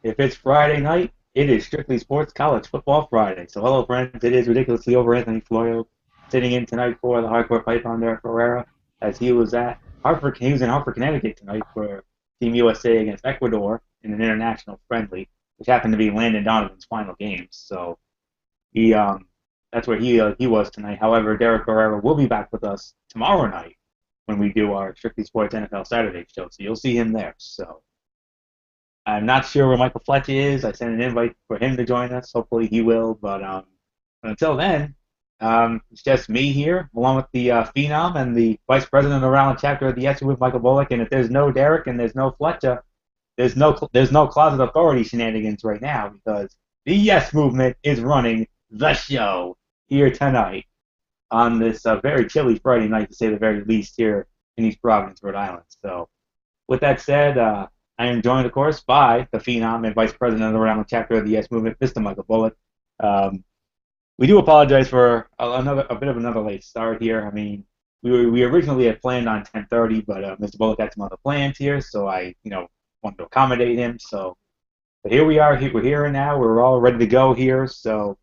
If it's Friday night, it is strictly sports college football Friday. So hello, friends. It is ridiculously over Anthony Florio sitting in tonight for the hardcore python there Ferreira as he was at Hartford. He was in Hartford, Connecticut tonight for Team USA against Ecuador in an international friendly, which happened to be Landon Donovan's final game. So he that's where he was tonight. However, Derek Ferreira will be back with us tomorrow night when we do our Strictly Sports NFL Saturday show. So you'll see him there. So I'm not sure where Michael Fletcher is. I sent an invite for him to join us. Hopefully he will. But until then, it's just me here, along with the Phenom and the Vice President of the Round Chapter of the SU with Michael Bullock. And if there's no Derek and there's no Fletcher, there's no Closet Authority shenanigans right now because the Yes Movement is running the show here tonight on this very chilly Friday night, to say the very least, here in East Providence, Rhode Island. So with that said, I am joined, of course, by the Phenom and Vice President of the Rhode Island Chapter of the Yes Movement, Mr. Michael Bullock. Um, we do apologize for a bit of another late start here. I mean, we originally had planned on 10:30, but Mr. Bullock had some other plans here, so I wanted to accommodate him. So, but here we are. We're here and now. We're all ready to go here. So,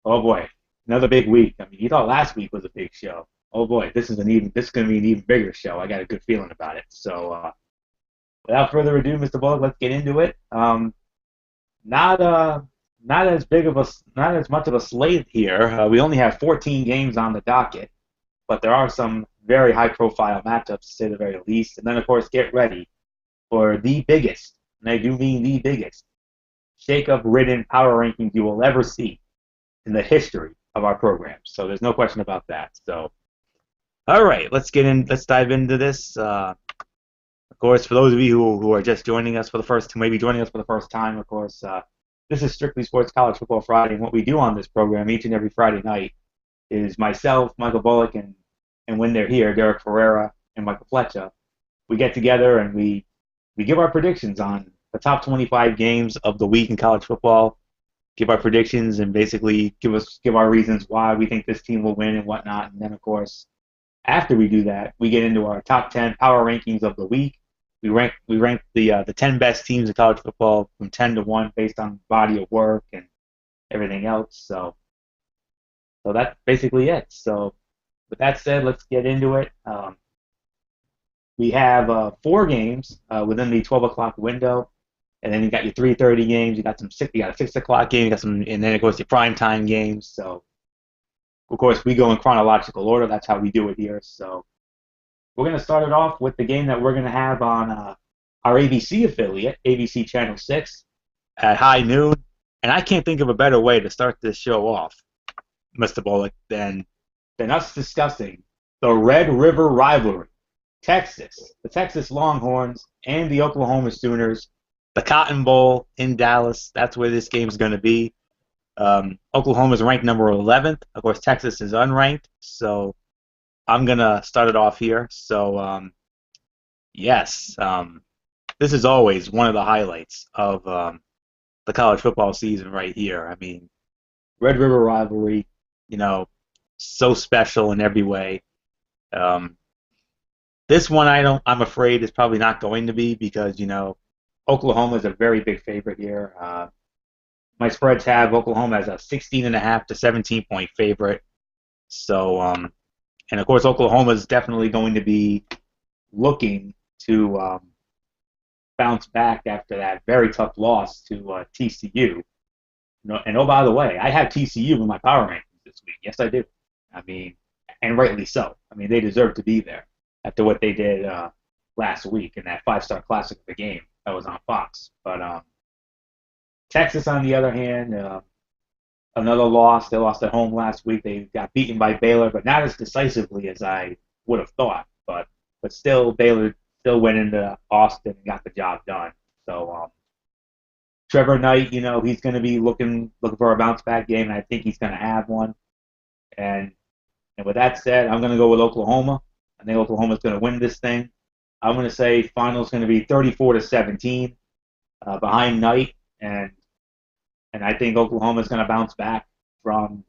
oh boy, another big week. I mean, you thought last week was a big show. Oh boy, this is going to be an even bigger show. I got a good feeling about it. So, without further ado, Mr. Bullock, let's get into it. Not not as big of a not as much of a slate here. We only have 14 games on the docket, but there are some very high-profile matchups, to say the very least. And then, of course, get ready for the biggest, and I do mean the biggest, shake-up-ridden power rankings you will ever see in the history of our program. So there's no question about that. So, all right, let's get in. Let's dive into this. Of course, for those of you who are just joining us for the first, maybe joining us for the first time, of course, this is Strictly Sports College Football Friday, and what we do on this program each and every Friday night is myself, Michael Bullock, and when they're here, Derek Ferreira and Michael Fletcher, we get together and we give our predictions on the top 25 games of the week in college football, give our predictions, and basically give our reasons why we think this team will win and whatnot. And then, of course, after we do that, we get into our top 10 power rankings of the week. We rank the 10 best teams in college football from 10 to 1 based on body of work and everything else. So that's basically it. So with that said, let's get into it. We have 4 games within the 12 o'clock window, and then you got your 3:30 games. You got a 6 o'clock game. You got some, and then it goes to prime time games. So of course we go in chronological order. That's how we do it here. So we're going to start it off with the game that we're going to have on our ABC affiliate, ABC Channel 6, at high noon. And I can't think of a better way to start this show off, Mr. Bullock, than us discussing the Red River rivalry. The Texas Longhorns, and the Oklahoma Sooners. The Cotton Bowl in Dallas, that's where this game is going to be. Oklahoma is ranked number 11th. Of course, Texas is unranked, so I'm going to start it off here. So, yes, this is always one of the highlights of the college football season right here. I mean, Red River rivalry, so special in every way. This one I'm afraid is probably not going to be because, Oklahoma is a very big favorite here. My spreads have Oklahoma as a 16.5 to 17-point favorite. So, and of course, Oklahoma is definitely going to be looking to bounce back after that very tough loss to TCU. And oh, by the way, I have TCU in my power rankings this week. Yes, I do. I mean, and rightly so. I mean, they deserve to be there after what they did last week in that 5-star classic of the game that was on Fox. But Texas, on the other hand, another loss. They lost at home last week. They got beaten by Baylor, but not as decisively as I would have thought. But still, Baylor still went into Austin and got the job done. So Trevor Knight, he's going to be looking for a bounce back game, and I think he's going to have one. And with that said, I'm going to go with Oklahoma. I think Oklahoma's going to win this thing. I'm going to say final's going to be 34-17 behind Knight, and I think Oklahoma's going to bounce back from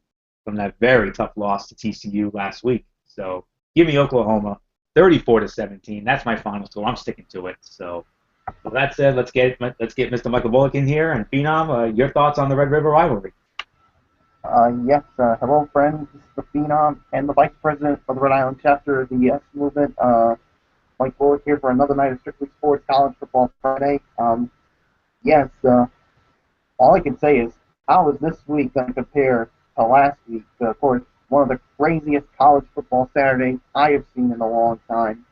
that very tough loss to TCU last week. So give me Oklahoma 34-17. That's my final score. I'm sticking to it. So with that said, let's get Mr. Michael Bullock in here and Phenom. Your thoughts on the Red River rivalry? Yes, hello friends, this is the Phenom and the Vice President of the Rhode Island chapter of the Yes Movement, Mike Bullock here for another night of Strictly Sports College Football Friday. Yes, all I can say is, how is this week going to compare to last week? Of course, one of the craziest college football Saturdays I have seen in a long time.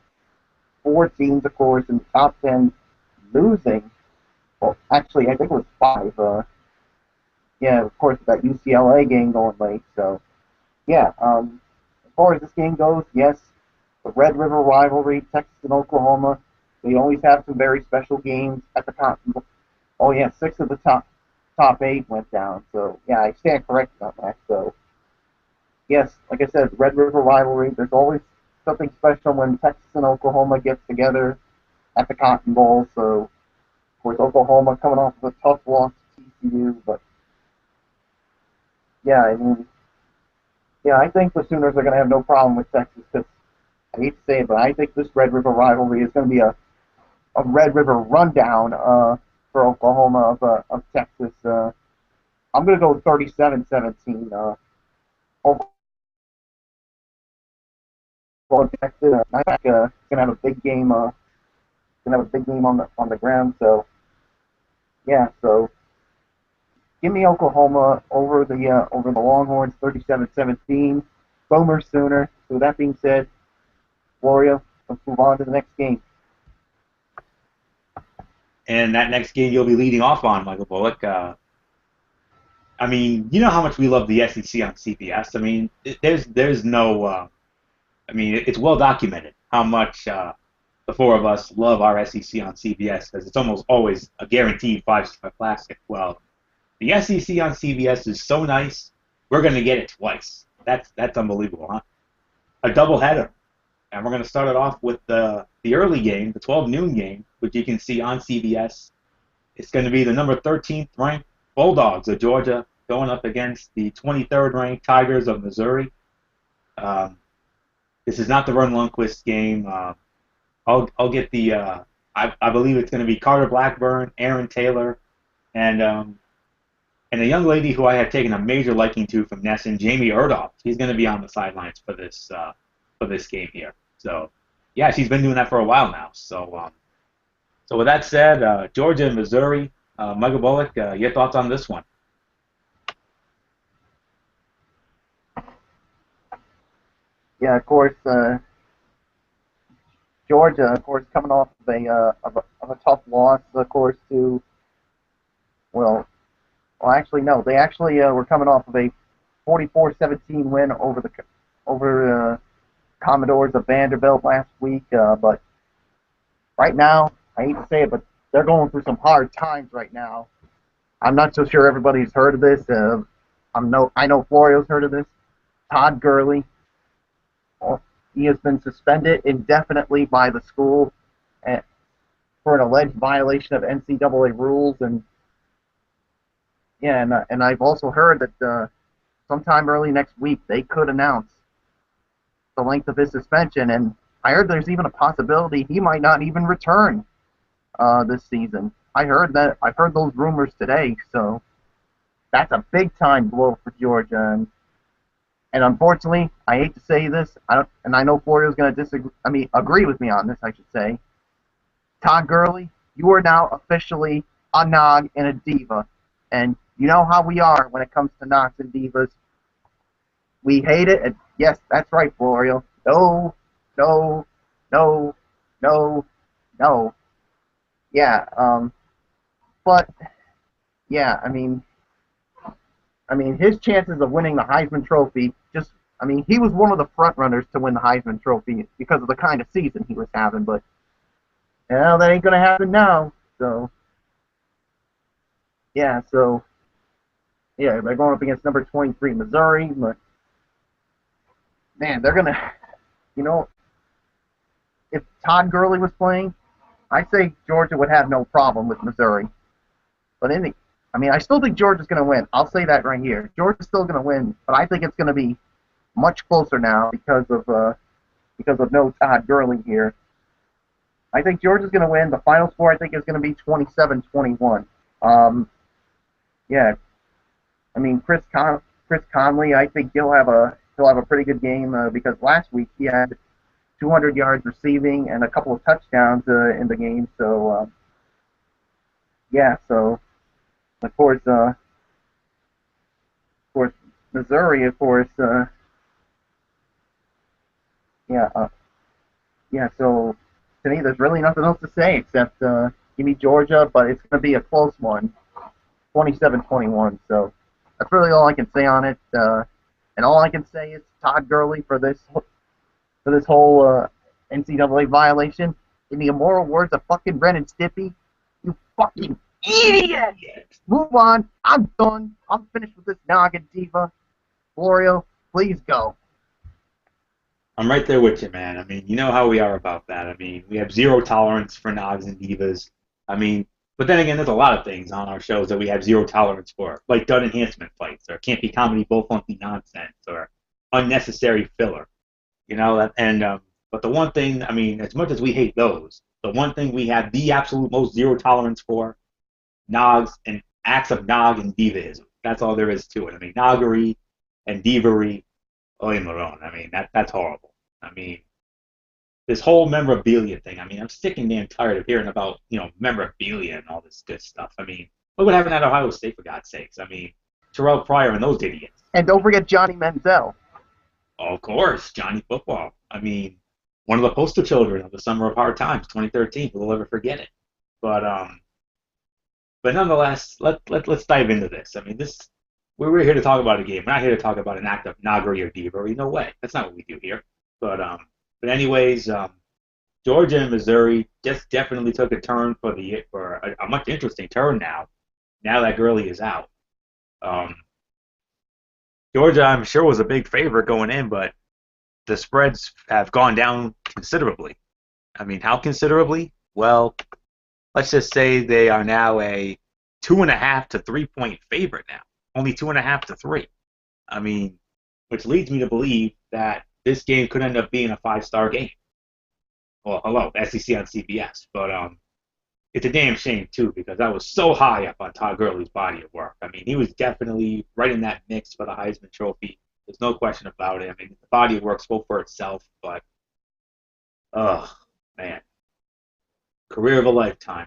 Four teams, of course, in the top 10 losing. Well, actually, I think it was five. Yeah, of course, that UCLA game going late. So, yeah, as far as this game goes, yes, the Red River rivalry, Texas and Oklahoma, they always have some very special games at the top. Oh, yeah, six of the top eight went down. So, yeah, I stand corrected on that. So, yes, like I said, Red River rivalry, there's always something special when Texas and Oklahoma get together at the Cotton Bowl. So, of course, Oklahoma coming off of a tough loss to TCU, but yeah, I mean, yeah, I think the Sooners are going to have no problem with Texas because I hate to say it, but I think this Red River rivalry is going to be a Red River rundown for Oklahoma of Texas. I'm going to go 37-17. Oklahoma Texas. I think going to have a big game. Going to have a big game on the ground. So yeah, so give me Oklahoma over the Longhorns, 37-17. Boomer Sooner. So with that being said, Gloria, let's move on to the next game. And that next game you'll be leading off on, Michael Bullock. I mean, you know how much we love the SEC on CBS. I mean, there's no. I mean, it's well documented how much the four of us love our SEC on CBS because it's almost always a guaranteed five-star classic. Well, the SEC on CBS is so nice, we're going to get it twice. That's unbelievable, huh? A doubleheader. And we're going to start it off with the early game, the 12 noon game, which you can see on CBS. It's going to be the number 13th ranked Bulldogs of Georgia going up against the 23rd ranked Tigers of Missouri. This is not the Run Lundquist game. I'll get the I believe it's going to be Carter Blackburn, Aaron Taylor, and a young lady who I have taken a major liking to from Nesson, Jamie Erdahl. She's going to be on the sidelines for this game here. So yeah, she's been doing that for a while now. So with that said, Georgia and Missouri, Michael Bullock, your thoughts on this one? Yeah, of course, Georgia, of course, coming off of a tough loss, of course, to actually no, they actually were coming off of a 44-17 win over Commodores of Vanderbilt last week. But right now, I hate to say it, but they're going through some hard times right now. I'm not so sure everybody's heard of this. I know Florio's heard of this. Todd Gurley. He has been suspended indefinitely by the school for an alleged violation of NCAA rules, and yeah, and I've also heard that sometime early next week they could announce the length of his suspension, and I heard there's even a possibility he might not even return this season. I've heard those rumors today, so that's a big time blow for Georgia. And unfortunately, I hate to say this, I know Florida's going to agree with me on this, I should say. Todd Gurley, you are now officially a nog and a diva. And you know how we are when it comes to nogs and divas. We hate it, and yes, that's right, Florio. No, no, no, no, no. Yeah, but, yeah, I mean, his chances of winning the Heisman Trophy he was one of the front runners to win the Heisman Trophy because of the kind of season he was having, but that ain't going to happen now. So, yeah, they're going up against number 23 Missouri, but man, they're going to, if Todd Gurley was playing, I'd say Georgia would have no problem with Missouri. But I still think Georgia's going to win. I'll say that right here. Georgia's still going to win, but I think it's going to be much closer now because of no Todd Gurley here. I think Georgia's going to win. The final score, I think, is going to be 27-21. Um, yeah, I mean, Chris Conley, I think he'll have a pretty good game because last week he had 200 yards receiving and a couple of touchdowns in the game. So yeah, so of course, Missouri, of course, yeah, yeah. So to me, there's really nothing else to say except give me Georgia, but it's going to be a close one, 27-21. So that's really all I can say on it. And all I can say is Todd Gurley for this whole NCAA violation. In the immoral words of fucking Brennan Stimpy, you fucking idiot! Move on. I'm done. I'm finished with this noggin diva. Florio, please go. I'm right there with you, man. I mean, you know how we are about that. I mean, we have zero tolerance for nods and divas. I mean, but then again, there's a lot of things on our shows that we have zero tolerance for, like gun enhancement fights, or can't be comedy bull funky nonsense, or unnecessary filler. But the one thing, I mean, as much as we hate those, the one thing we have the absolute most zero tolerance for, nogs and acts of nog and divaism. That's all there is to it. I mean, noggery and divery, William Marone. I mean, that's horrible. I mean, this whole memorabilia thing. I mean, I'm sick and damn tired of hearing about memorabilia and all this good stuff. I mean, look what happened at Ohio State for God's sakes. I mean, Terrell Pryor and those idiots. And don't forget Johnny Manziel. Of course, Johnny Football. I mean, one of the poster children of the Summer of Hard Times, 2013. We'll never forget it. But nonetheless, let's dive into this. I mean, we're here to talk about a game. We're not here to talk about an act of noggery or thievery. No way. That's not what we do here. But anyways, Georgia and Missouri just definitely took a turn for a much interesting turn now. Now that Gurley is out, um, Georgia, I'm sure, was a big favorite going in, but the spreads have gone down considerably. I mean, how considerably? Well, let's just say they are now a 2.5 to 3 point favorite now. Only 2.5 to 3. I mean, which leads me to believe that this game could end up being a 5-star game. Well, hello, SEC on CBS, but it's a damn shame too because I was so high up on Todd Gurley's body of work. I mean, he was definitely right in that mix for the Heisman Trophy. There's no question about it. I mean, the body of work spoke for itself, but oh man, career of a lifetime,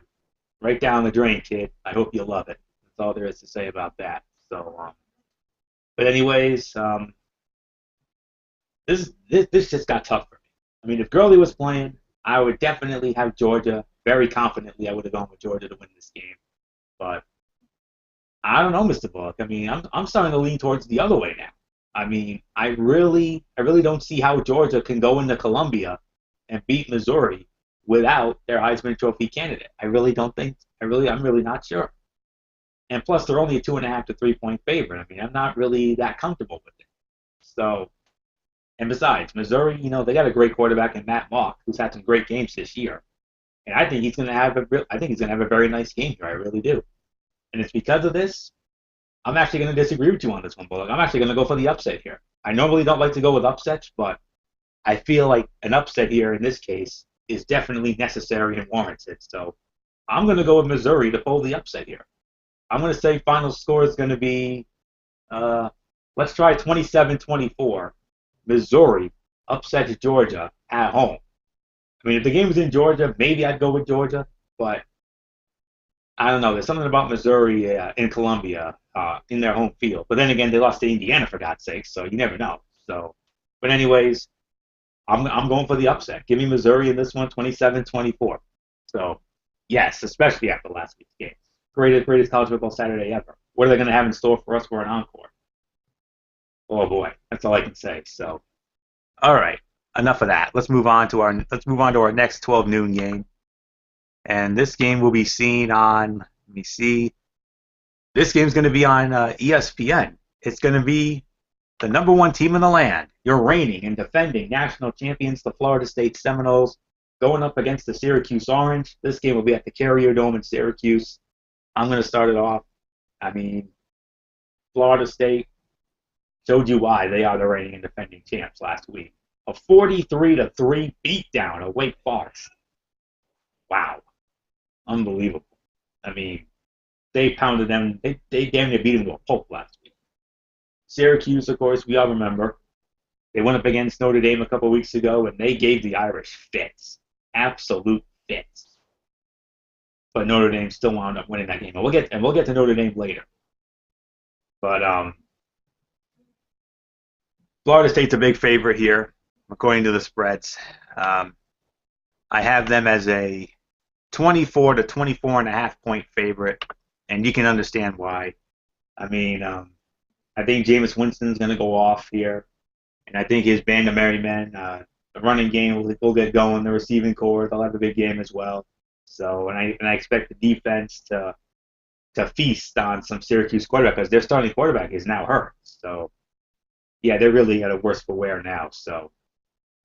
right down the drain, kid. I hope you love it. That's all there is to say about that. So, but anyways, this just got tough for me. I mean, if Gurley was playing, I would definitely have Georgia. Very confidently, I would have gone with Georgia to win this game. But I don't know, Mr. Bullock. I mean, I'm starting to lean towards the other way now. I mean, I really don't see how Georgia can go into Columbia and beat Missouri without their Heisman Trophy candidate. I really don't think. I'm really not sure. And plus, they're only a 2.5 to 3 point favorite. I mean, I'm not really that comfortable with it. So, and besides, Missouri, they got a great quarterback in Matt Mock, who's had some great games this year. And I think he's going to have a very nice game here. I really do. And it's because of this, I'm actually going to disagree with you on this one, Bullock. I'm actually going to go for the upset here. I normally don't like to go with upsets, but I feel like an upset here in this case is definitely necessary and warranted. So I'm going to go with Missouri to pull the upset here. I'm going to say final score is going to be, let's try 27-24. Missouri upsets Georgia at home. I mean, if the game was in Georgia, maybe I'd go with Georgia, but I don't know. There's something about Missouri in Columbia in their home field. But then again, they lost to Indiana for God's sake, so you never know. So, but anyways, I'm going for the upset. Give me Missouri in this one, 27-24. So, yes, especially after last week's game. Greatest college football Saturday ever. What are they going to have in store for us for an encore? Oh boy, that's all I can say. So, all right, enough of that. Let's move on to our next 12 noon game. And this game will be seen on, let me see, this game's going to be on ESPN. It's going to be the number one team in the land, your reigning and defending national champions, the Florida State Seminoles, going up against the Syracuse Orange. This game will be at the Carrier Dome in Syracuse. I'm going to start it off. I mean, Florida State showed you why they are the reigning and defending champs last week. A 43-3 beatdown of Wake Forest. Wow, unbelievable. I mean, they pounded them. They damn near beat them to a pulp last week. Syracuse, of course, we all remember. They went up against Notre Dame a couple weeks ago, and they gave the Irish fits, absolute fits. But Notre Dame still wound up winning that game, and we'll get to Notre Dame later. But Florida State's a big favorite here, according to the spreads. Um, I have them as a 24 to 24 and a half point favorite, and you can understand why. I mean, I think Jameis Winston's going to go off here, and I think his band of merry men, the running game will get going. The receiving core, they'll have a big game as well. So, and I expect the defense to feast on some Syracuse quarterback because their starting quarterback is now hurt. So, yeah, they're really at a worse for wear now. So,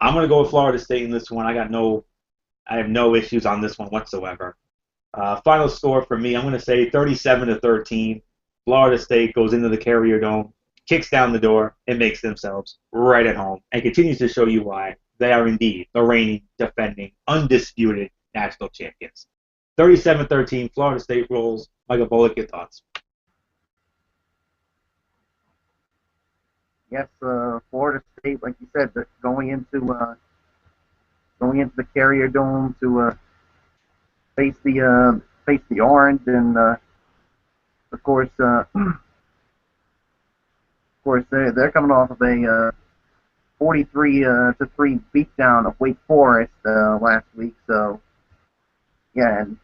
I'm going to go with Florida State in this one. I have no issues on this one whatsoever. Final score for me, I'm going to say 37 to 13. Florida State goes into the Carrier Dome, kicks down the door, and makes themselves right at home, and continues to show you why they are indeed the reigning, defending, undisputed national champions. 37-13, Florida State rolls. Michael Bullock, your thoughts? Yes, Florida State, like you said, going into the Carrier Dome to face the Orange, and of course, they're coming off of a 43 to 3 beatdown of Wake Forest last week. So yeah, and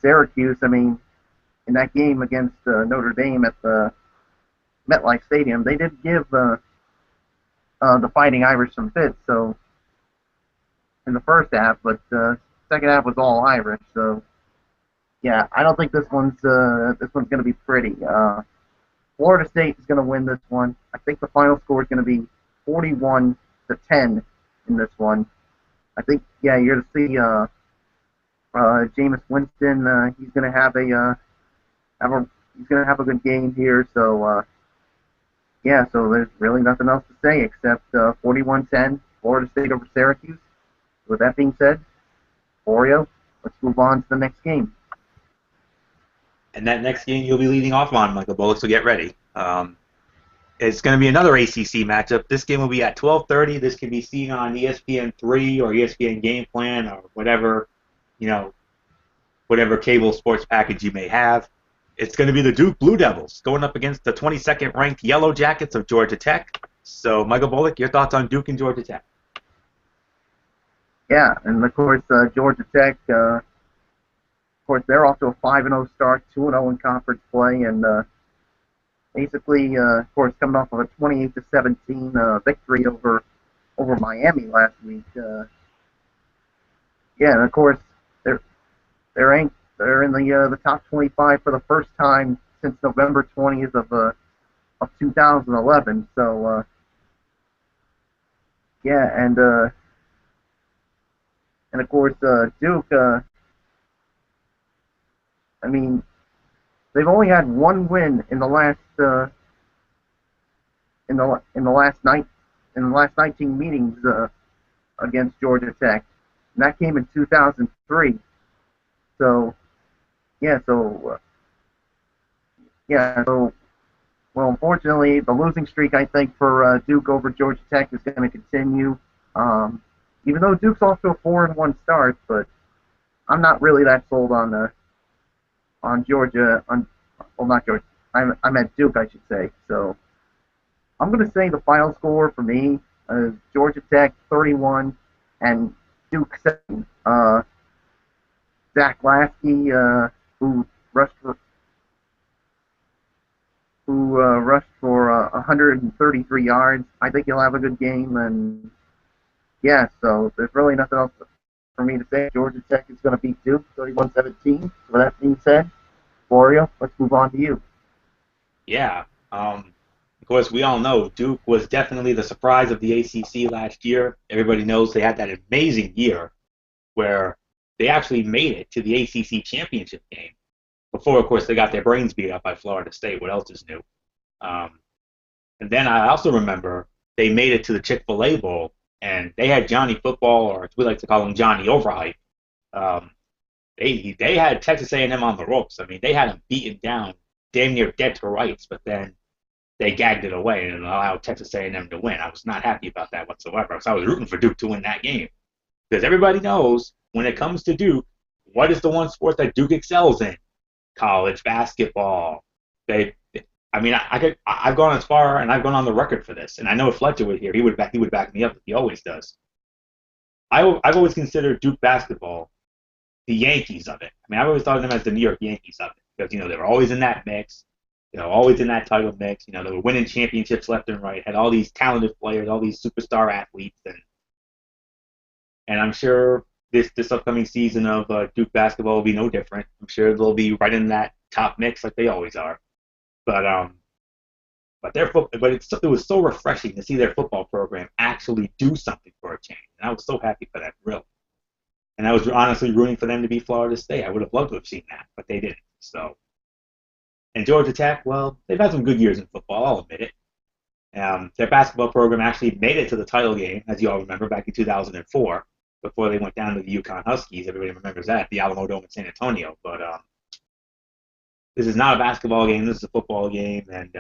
Syracuse, I mean, in that game against Notre Dame at the MetLife Stadium, they did give the Fighting Irish some fits. So in the first half, but second half was all Irish. So yeah, I don't think this one's going to be pretty. Florida State is going to win this one. I think the final score is going to be 41 to 10 in this one. I think you're to see Jameis Winston. He's going to have a good game here. So so there's really nothing else to say except 41-10 Florida State over Syracuse. With that being said, Oreo, let's move on to the next game. And that next game you'll be leading off on, Michael Bullock, so get ready. It's going to be another ACC matchup. This game will be at 12:30. This can be seen on ESPN3 or ESPN Game Plan or whatever cable sports package you may have. It's going to be the Duke Blue Devils going up against the 22nd ranked Yellow Jackets of Georgia Tech. So, Michael Bullock, your thoughts on Duke and Georgia Tech? Yeah, and of course, Georgia Tech, of course, they're off to a 5-0 start, 2-0 in conference play, and basically, of course, coming off of a 28-17 victory over Miami last week. And of course, they're ranked. They're in the top 25 for the first time since November 20th of 2011. So and of course Duke. I mean, they've only had one win in the last in the last 19 meetings against Georgia Tech, and that came in 2003. So well, unfortunately, the losing streak, I think, for Duke over Georgia Tech is going to continue. Even though Duke's off to a 4-1 start, but I'm not really that sold on Georgia. Not Georgia. I'm at Duke, I should say. So I'm going to say the final score for me is Georgia Tech 31 and Duke 7. Zach Lasky, who rushed for 133 yards. I think he'll have a good game, and so there's really nothing else for me to say. Georgia Tech is going to beat Duke 31-17. So with that being said, Florio, let's move on to you. Yeah. Of course, we all know Duke was definitely the surprise of the ACC last year. Everybody knows they had that amazing year where they actually made it to the ACC championship game. Before, of course, they got their brains beat up by Florida State. What else is new? And then I also remember they made it to the Chick-fil-A Bowl, and they had Johnny Football, or as we like to call him, Johnny Overhype, They had Texas A&M on the ropes. I mean, they had them beaten down, damn near dead to rights, but then they gagged it away and allowed Texas A&M to win. I was not happy about that whatsoever. So I was rooting for Duke to win that game because everybody knows when it comes to Duke, what is the one sport that Duke excels in? College basketball. They, I mean, I've gone as far and I've gone on the record for this, and I know if Fletcher was here, he would back me up. He always does. I've always considered Duke basketball the Yankees of it. I mean, I've always thought of them as the New York Yankees of it because they were always in that mix, always in that title mix. They were winning championships left and right, had all these talented players, all these superstar athletes, and I'm sure this upcoming season of Duke basketball will be no different. I'm sure they'll be right in that top mix like they always are. But it was so refreshing to see their football program actually do something for a change, and I was so happy for that, really. And I was honestly rooting for them to beat Florida State. I would have loved to have seen that, but they didn't. So, and Georgia Tech, well, they've had some good years in football. I'll admit it. Their basketball program actually made it to the title game, as you all remember, back in 2004, before they went down to the UConn Huskies. Everybody remembers that, the Alamo Dome in San Antonio. But this is not a basketball game. This is a football game, and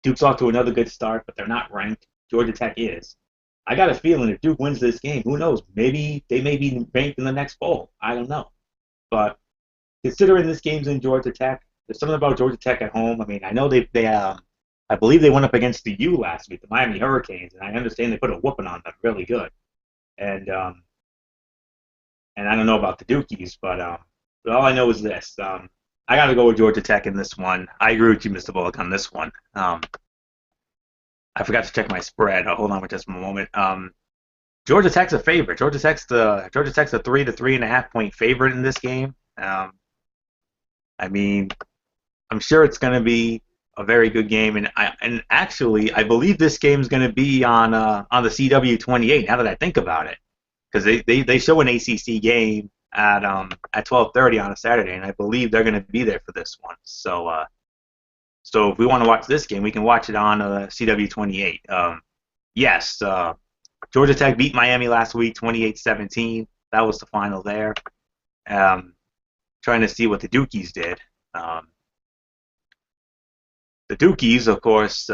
Duke's off to another good start, but they're not ranked. Georgia Tech is. I got a feeling if Duke wins this game, who knows? Maybe they may be ranked in the next bowl. I don't know. But considering this game's in Georgia Tech, there's something about Georgia Tech at home. I mean, I know I believe they went up against the U last week, the Miami Hurricanes, and I understand they put a whooping on them really good. And I don't know about the Dukies, but all I know is this. I got to go with Georgia Tech in this one. I agree with you, Mr. Bullock, on this one. I forgot to check my spread. Hold on just a moment. Georgia Tech's a favorite. Georgia Tech's a 3 to 3.5 point favorite in this game. I mean, I'm sure it's going to be a very good game, and actually, I believe this game's going to be on the CW 28. Now that I think about it, because they show an ACC game at 12:30 on a Saturday, and I believe they're going to be there for this one. So if we want to watch this game, we can watch it on CW 28. Yes, Georgia Tech beat Miami last week, 28-17. That was the final there. Trying to see what the Dukies did. The Dukies, of course,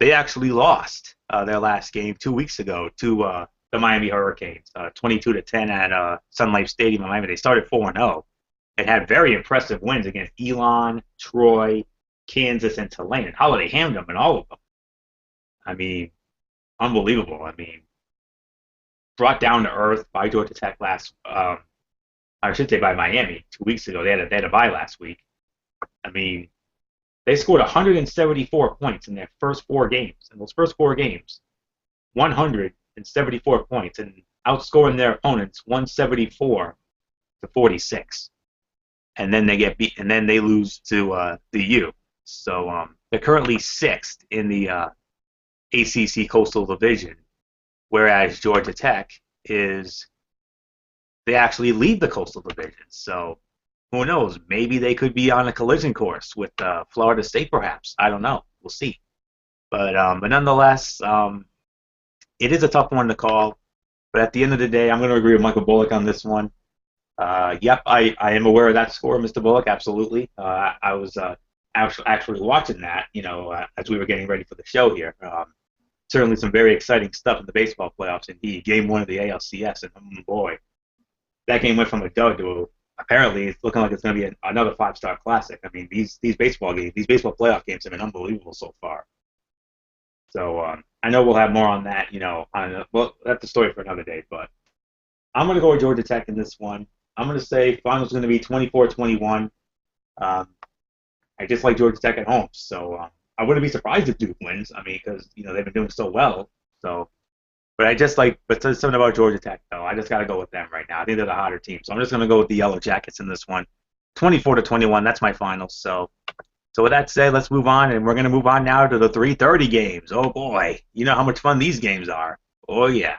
they actually lost their last game 2 weeks ago to the Miami Hurricanes, 22-10 at Sun Life Stadium in Miami. They started 4-0 and had very impressive wins against Elon, Troy, Kansas, and Tulane. And Holiday hammed them in all of them. I mean, unbelievable. I mean, brought down to earth by Georgia Tech I should say by Miami 2 weeks ago. They had a bye last week. I mean, they scored 174 points in their first 4 games. In those first 4 games, 174 points, and outscoring their opponents 174 to 46. And then they get beat, and then they lose to the U. So they're currently 6th in the ACC Coastal Division, whereas Georgia Tech they actually lead the Coastal Division. So who knows? Maybe they could be on a collision course with Florida State, perhaps. I don't know. We'll see. But nonetheless, it is a tough one to call. But at the end of the day, I'm going to agree with Michael Bullock on this one. Yep, I am aware of that score, Mr. Bullock. Absolutely. I was actually watching that, as we were getting ready for the show here. Certainly some very exciting stuff in the baseball playoffs indeed. Game 1 of the ALCS, and boy, that game went from a dud to apparently it's looking like it's going to be another 5-star classic. I mean, these baseball playoff games have been unbelievable so far. So I know we'll have more on that, well, that's the story for another day, but I'm going to go with Georgia Tech in this one. I'm going to say finals going to be 24-21. I just like Georgia Tech at home, so I wouldn't be surprised if Duke wins. I mean, because they've been doing so well. So, but there's something about Georgia Tech though. I just got to go with them right now. I think they're the hotter team, so I'm just going to go with the Yellow Jackets in this one. 24-21. That's my final. So with that said, let's move on, and we're going to move on now to the 3:30 games. Oh boy, you know how much fun these games are. Oh yeah.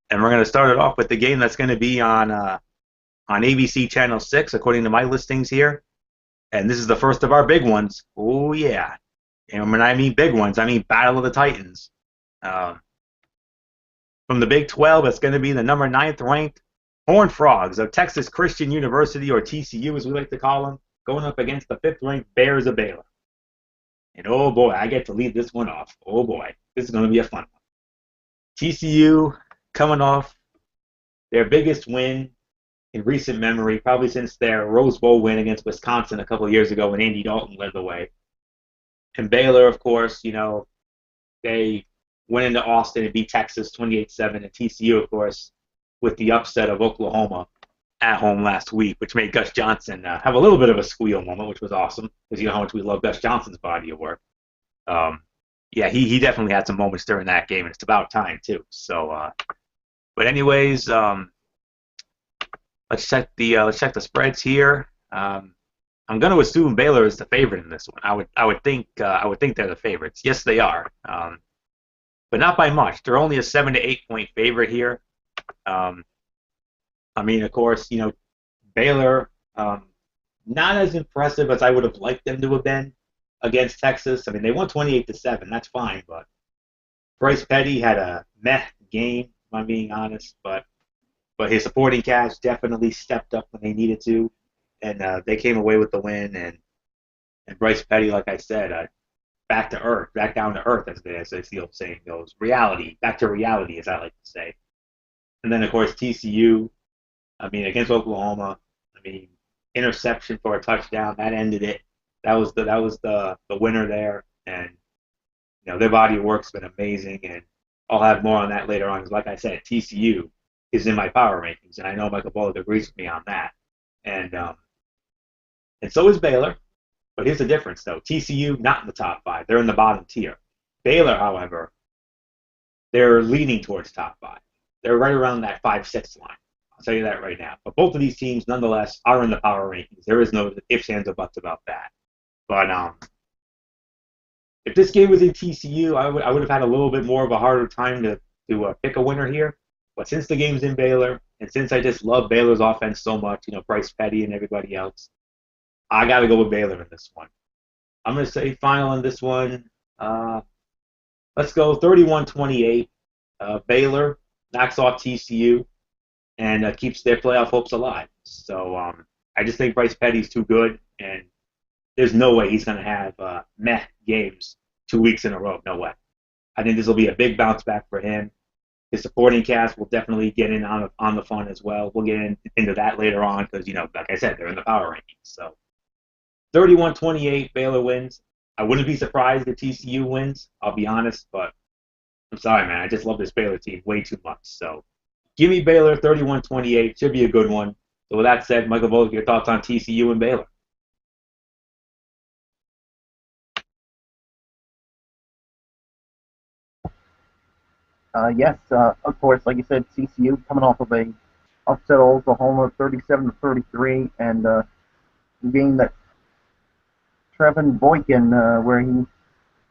And we're going to start it off with the game that's going to be on ABC Channel 6, according to my listings here. And this is the first of our big ones. Oh, yeah. And when I mean big ones, I mean Battle of the Titans. From the Big 12, it's going to be the number 9th ranked Horned Frogs of Texas Christian University, or TCU as we like to call them, going up against the fifth-ranked Bears of Baylor. And oh boy, I get to lead this one off. Oh boy, this is going to be a fun one. TCU coming off their biggest win in recent memory, probably since their Rose Bowl win against Wisconsin a couple of years ago when Andy Dalton led the way. And Baylor, of course, they went into Austin and beat Texas 28-7, and TCU, of course, with the upset of Oklahoma at home last week, which made Gus Johnson have a little bit of a squeal moment, which was awesome, because you know how much we love Gus Johnson's body of work. Yeah, he definitely had some moments during that game, and it's about time too. So, but anyways, let's check the spreads here. I'm going to assume Baylor is the favorite in this one. I would think they're the favorites. Yes, they are, but not by much. They're only a 7 to 8 point favorite here. I mean, of course, Baylor, not as impressive as I would have liked them to have been against Texas. I mean, they won 28-7. That's fine, but Bryce Petty had a meh game, if I'm being honest. But his supporting cast definitely stepped up when they needed to, and they came away with the win. And Bryce Petty, like I said, back to earth, back down to earth, as the old saying goes. Reality, back to reality, as I like to say. And then, of course, TCU. I mean, against Oklahoma, I mean, interception for a touchdown, that ended it. That was the winner there, and their body of work's been amazing, and I'll have more on that later on. Because, like I said, TCU is in my power rankings, and I know Michael Bullock agrees with me on that, and so is Baylor. But here's the difference, though: TCU not in the top 5; they're in the bottom tier. Baylor, however, they're leaning towards top 5. They're right around that 5-6 line. I'll tell you that right now. But both of these teams, nonetheless, are in the power rankings. There is no ifs, ands, or buts about that. But if this game was in TCU, I would have had a little bit more of a harder time to pick a winner here. But since the game's in Baylor, and since I just love Baylor's offense so much, Bryce Petty and everybody else, I got to go with Baylor in this one. I'm going to say final in this one. Let's go 31-28. Baylor knocks off TCU and keeps their playoff hopes alive. So I just think Bryce Petty's too good, and there's no way he's going to have meh games 2 weeks in a row. No way. I think this will be a big bounce back for him. His supporting cast will definitely get in on the fun as well. We'll get into that later on because, like I said, they're in the power rankings. So 31-28, Baylor wins. I wouldn't be surprised if TCU wins, I'll be honest, but I'm sorry, man. I just love this Baylor team way too much. So give me Baylor 31-28. Should be a good one. So with that said, Michael Volk, your thoughts on TCU and Baylor? Yes, of course, like you said, TCU coming off of a upset Oklahoma 37-33, and a game that Trevin Boykin, where he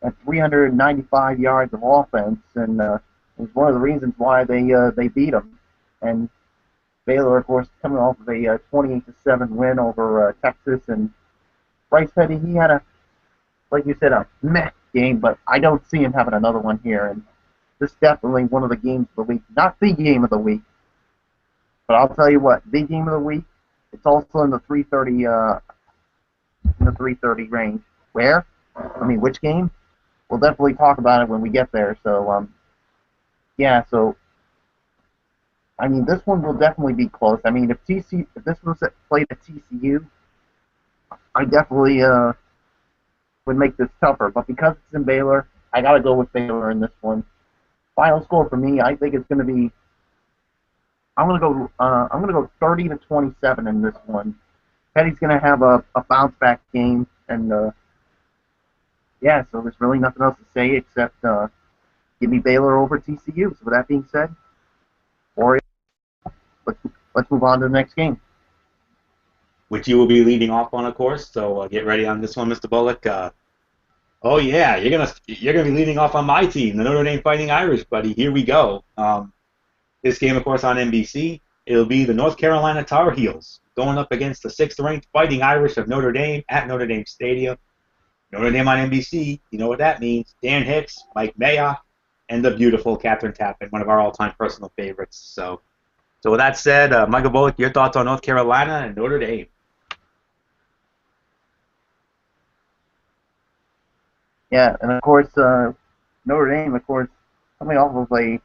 had 395 yards of offense, and it was one of the reasons why they beat him. And Baylor, of course, coming off of a 28-7 win over Texas, and Bryce Petty, he had like you said, a meh game, but I don't see him having another one here. And this is definitely one of the games of the week, not the game of the week, but I'll tell you what, the game of the week. It's also in the 330 range. Where? I mean, which game? We'll definitely talk about it when we get there. So, yeah. So, I mean, this one will definitely be close. I mean, if this was played at TCU, I definitely would make this tougher. But because it's in Baylor, I got to go with Baylor in this one. Final score for me, I think it's going to be. I'm going to go 30-27 in this one. Petty's going to have a bounce back game, and yeah. So there's really nothing else to say except give me Baylor over TCU. So with that being said, Warriors, let's move on to the next game. Which you will be leading off on, of course. So get ready on this one, Mr. Bullock. Oh yeah, you're gonna be leading off on my team, the Notre Dame Fighting Irish, buddy. Here we go. This game, of course, on NBC. It'll be the North Carolina Tar Heels going up against the 6th-ranked Fighting Irish of Notre Dame at Notre Dame Stadium. Notre Dame on NBC. You know what that means? Dan Hicks, Mike Mayock, and the beautiful Catherine Tappan, one of our all-time personal favorites. So So with that said, Michael Bullock, your thoughts on North Carolina and Notre Dame? Yeah, and of course, Notre Dame, of course, coming off of a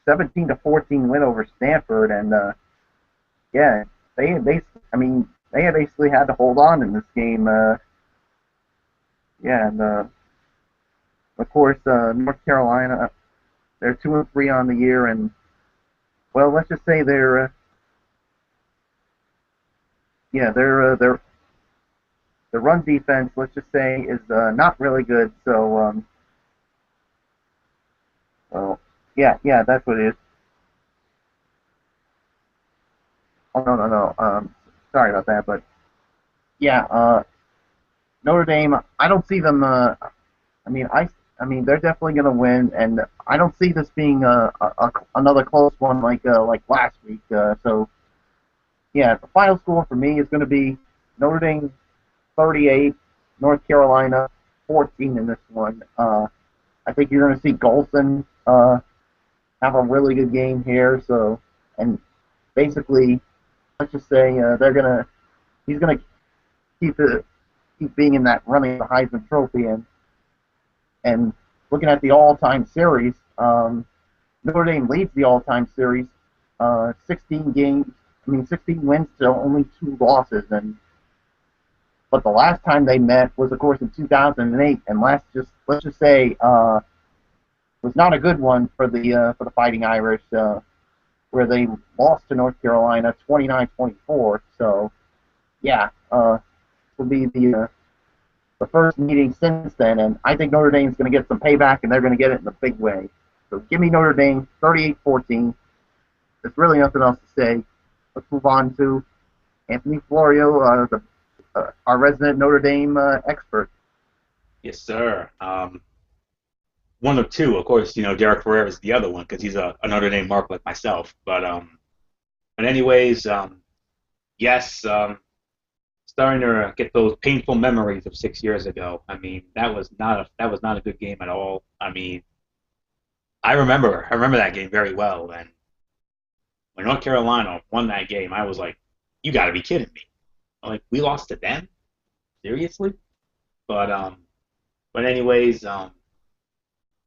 17-14 win over Stanford, and yeah, I mean, they basically had to hold on in this game. Yeah, and of course, North Carolina, they're 2-3 on the year, and well, let's just say yeah, the run defense, let's just say, is not really good. So, well, yeah, that's what it is. Oh no, no, no. Sorry about that, but yeah, Notre Dame. I don't see them. I mean, I mean, they're definitely going to win, and I don't see this being another close one like last week. So yeah, the final score for me is going to be Notre Dame 38, North Carolina 14 in this one. I think you're going to see Golson have a really good game here. So, and basically, let's just say he's gonna keep it keep being in that running the Heisman Trophy, and looking at the all-time series, Notre Dame leads the all-time series, 16 games. I mean, 16 wins to only 2 losses, and but the last time they met was, of course, in 2008, and let's just say was not a good one for the Fighting Irish, where they lost to North Carolina 29-24. So yeah, will be the first meeting since then, and I think Notre Dame's going to get some payback, and they're going to get it in a big way. So give me Notre Dame 38-14. There's really nothing else to say. Let's move on to Anthony Florio, our resident Notre Dame expert. Yes, sir. One of two, of course. Derek Ferrer is the other one because he's a Notre Dame mark like myself. But anyways, yes, starting to get those painful memories of 6 years ago. I mean, that was not a good game at all. I mean, I remember that game very well. And when North Carolina won that game, I was like, you got to be kidding me! Like, we lost to them? Seriously? But anyways,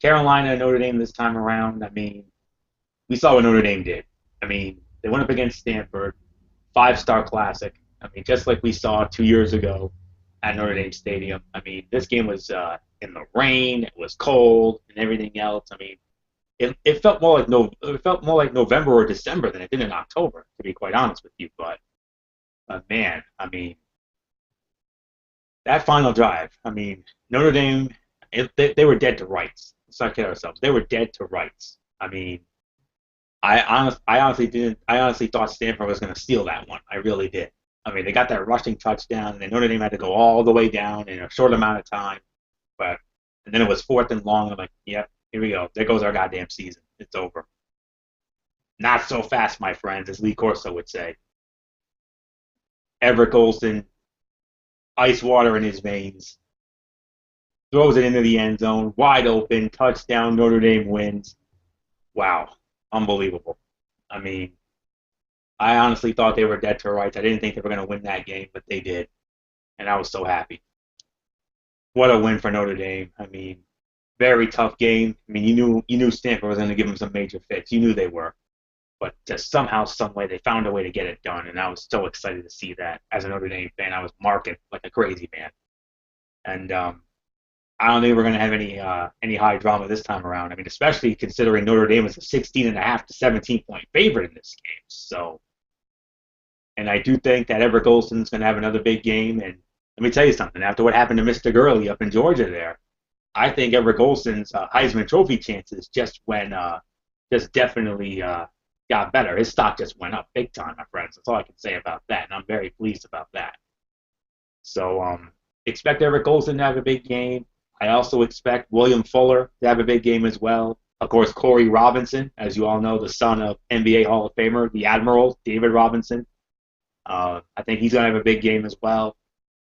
Carolina and Notre Dame this time around. I mean, we saw what Notre Dame did. I mean, they went up against Stanford, 5-star classic. I mean, just like we saw 2 years ago at Notre Dame Stadium. I mean, this game was in the rain, it was cold, and everything else. I mean, it felt more like November or December than it did in October, to be quite honest with you. But man, I mean, that final drive. I mean, Notre Dame, they were dead to rights. Let's not kid ourselves. They were dead to rights. I mean, I honestly didn't. I honestly thought Stanford was going to steal that one. I really did. I mean, they got that rushing touchdown, and then Notre Dame had to go all the way down in a short amount of time. But and then it was 4th and long. I'm like, yep, here we go. There goes our goddamn season. It's over. Not so fast, my friends, as Lee Corso would say. Everett Golson, ice water in his veins, throws it into the end zone, wide open, touchdown. Notre Dame wins. Wow, unbelievable. I mean, I honestly thought they were dead to rights. I didn't think they were going to win that game, but they did, and I was so happy. What a win for Notre Dame. I mean, very tough game. I mean, you knew Stanford was going to give them some major fits. You knew they were, but just somehow, some way, they found a way to get it done, and I was so excited to see that. As a Notre Dame fan, I was marking like a crazy man, and I don't think we're going to have any high drama this time around. I mean, especially considering Notre Dame was a 16.5 to 17-point favorite in this game. So, and I do think that Everett Golson's going to have another big game. And let me tell you something. After what happened to Mr. Gurley up in Georgia, there, I think Everett Golson's Heisman Trophy chances just definitely got better. His stock just went up big time, my friends. That's all I can say about that, and I'm very pleased about that. So, expect Everett Golson to have a big game. I also expect William Fuller to have a big game as well. Of course, Corey Robinson, as you all know, the son of NBA Hall of Famer, the Admiral, David Robinson. I think he's going to have a big game as well.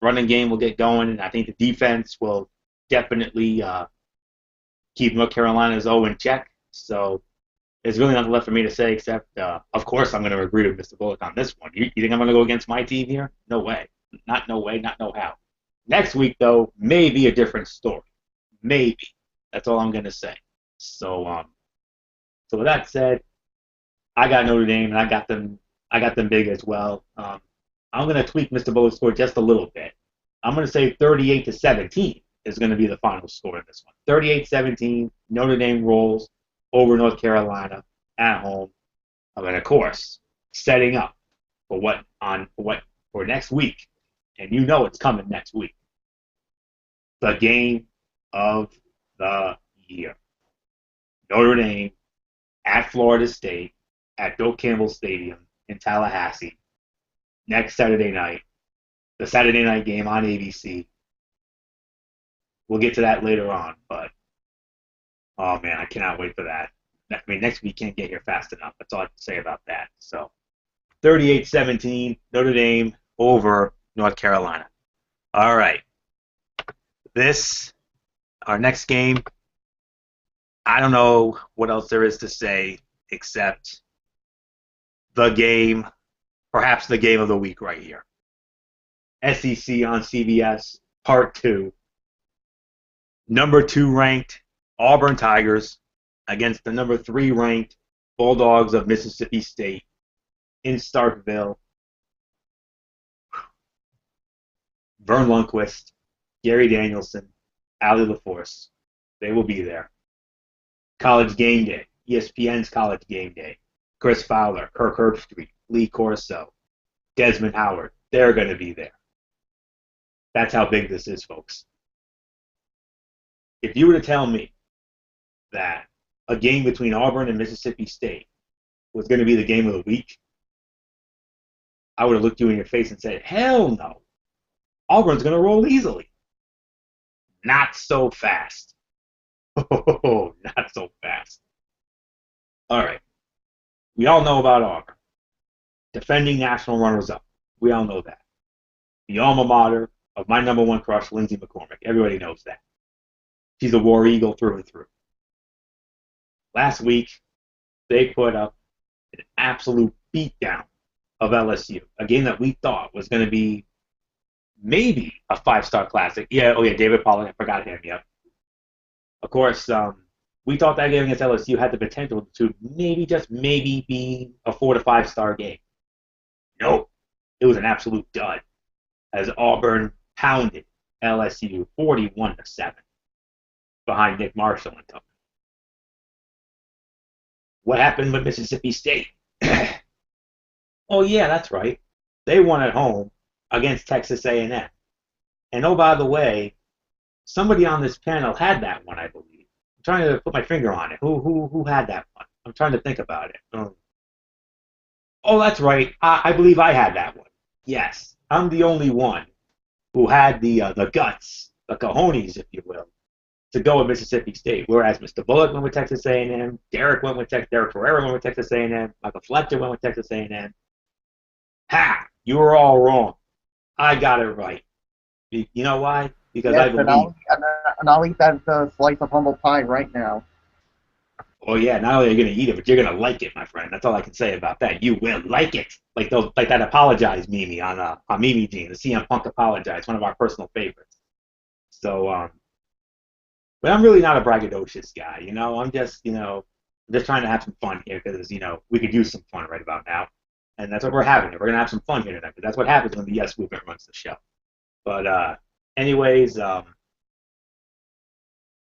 Running game will get going, and I think the defense will definitely keep North Carolina's O in check. So there's really nothing left for me to say except, of course, I'm going to agree with Mr. Bullock on this one. You think I'm going to go against my team here? No way. Not no way, not no how. Next week, though, may be a different story. Maybe. That's all I'm going to say. So, so with that said, I got Notre Dame, and I got them. I got them big as well. I'm going to tweak Mr. Bullock's score just a little bit. I'm going to say 38-17 is going to be the final score in this one. 38-17. Notre Dame rolls over North Carolina at home. And of course, setting up for next week, and you know it's coming next week. The game of the year. Notre Dame at Florida State at Bill Campbell Stadium in Tallahassee next Saturday night. The Saturday night game on ABC. We'll get to that later on, but oh man, I cannot wait for that. I mean, next week can't get here fast enough. That's all I can say about that. So, 38-17, Notre Dame over North Carolina. All right. Our next game, I don't know what else there is to say except the game, perhaps the game of the week right here. SEC on CBS, Part 2. Number 2 ranked Auburn Tigers against the number 3 ranked Bulldogs of Mississippi State in Starkville. Vern Lundquist, Gary Danielson, Allie LaForce, they will be there. College Game Day, ESPN's College Game Day. Chris Fowler, Kirk Herbstreit, Lee Corso, Desmond Howard, they're going to be there. That's how big this is, folks. If you were to tell me that a game between Auburn and Mississippi State was going to be the game of the week, I would have looked you in your face and said, hell no. Auburn's going to roll easily. Not so fast. Oh, not so fast. All right. We all know about Auburn. Defending national runners-up. We all know that. The alma mater of my number 1 crush, Lindsay McCormick. Everybody knows that. She's a War Eagle through and through. Last week, they put up an absolute beatdown of LSU. A game that we thought was going to be maybe a 5-star classic. Yeah, David Pollack, I forgot him, yep. Of course, we thought that game against LSU had the potential to maybe, just maybe, be a 4 to 5-star game. Nope. It was an absolute dud as Auburn pounded LSU 41-7 behind Nick Marshall and company. What happened with Mississippi State? Oh, yeah, that's right. They won at home against Texas A&M. And oh, by the way, somebody on this panel had that one, I believe. I'm trying to put my finger on it. Who had that one? I'm trying to think about it. Oh, that's right. I believe I had that one. Yes, I'm the only one who had the guts, the cojones, if you will, to go with Mississippi State. Whereas Mr. Bullock went with Texas A&M, Derek Ferrera went with Texas A&M, Michael Fletcher went with Texas A&M. Ha! You were all wrong. I got it right. You know why? Because yes, I believe. And I'll eat that slice of humble pie right now. Oh yeah, not only are you going to eat it, but you're going to like it, my friend. That's all I can say about that. You will like it. Like that apologize meme on Meme Gene, the CM Punk apologize, one of our personal favorites. So, but I'm really not a braggadocious guy, you know. I'm just trying to have some fun here because, we could use some fun right about now. And that's what we're having. We're going to have some fun here tonight because that's what happens when the Yes Movement runs the show. But anyways, oh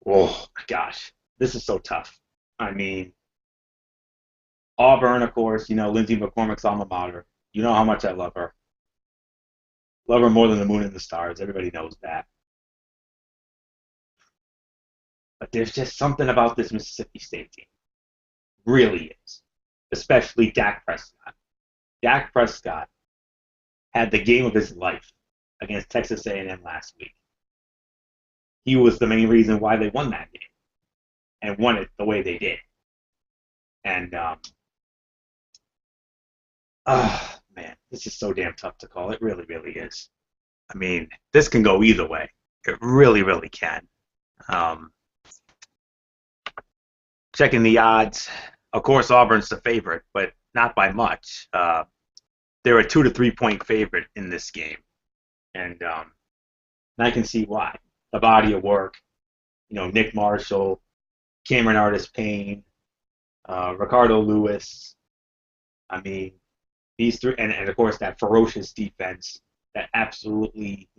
my gosh, this is so tough. I mean, Auburn, of course, Lindsay McCormick's alma mater. You know how much I love her. Love her more than the moon and the stars. Everybody knows that. But there's just something about this Mississippi State team. Really is. Especially Dak Prescott. Dak Prescott had the game of his life against Texas A&M last week. He was the main reason why they won that game and won it the way they did. And, man, this is so damn tough to call. It really, really is. I mean, this can go either way. It really, really can. Checking the odds. Of course, Auburn's the favorite, but not by much. They're a 2 to 3 point favorite in this game, and I can see why. The body of work, Nick Marshall, Cameron Artis-Payne, Ricardo Lewis. I mean, these three, and of course that ferocious defense that absolutely,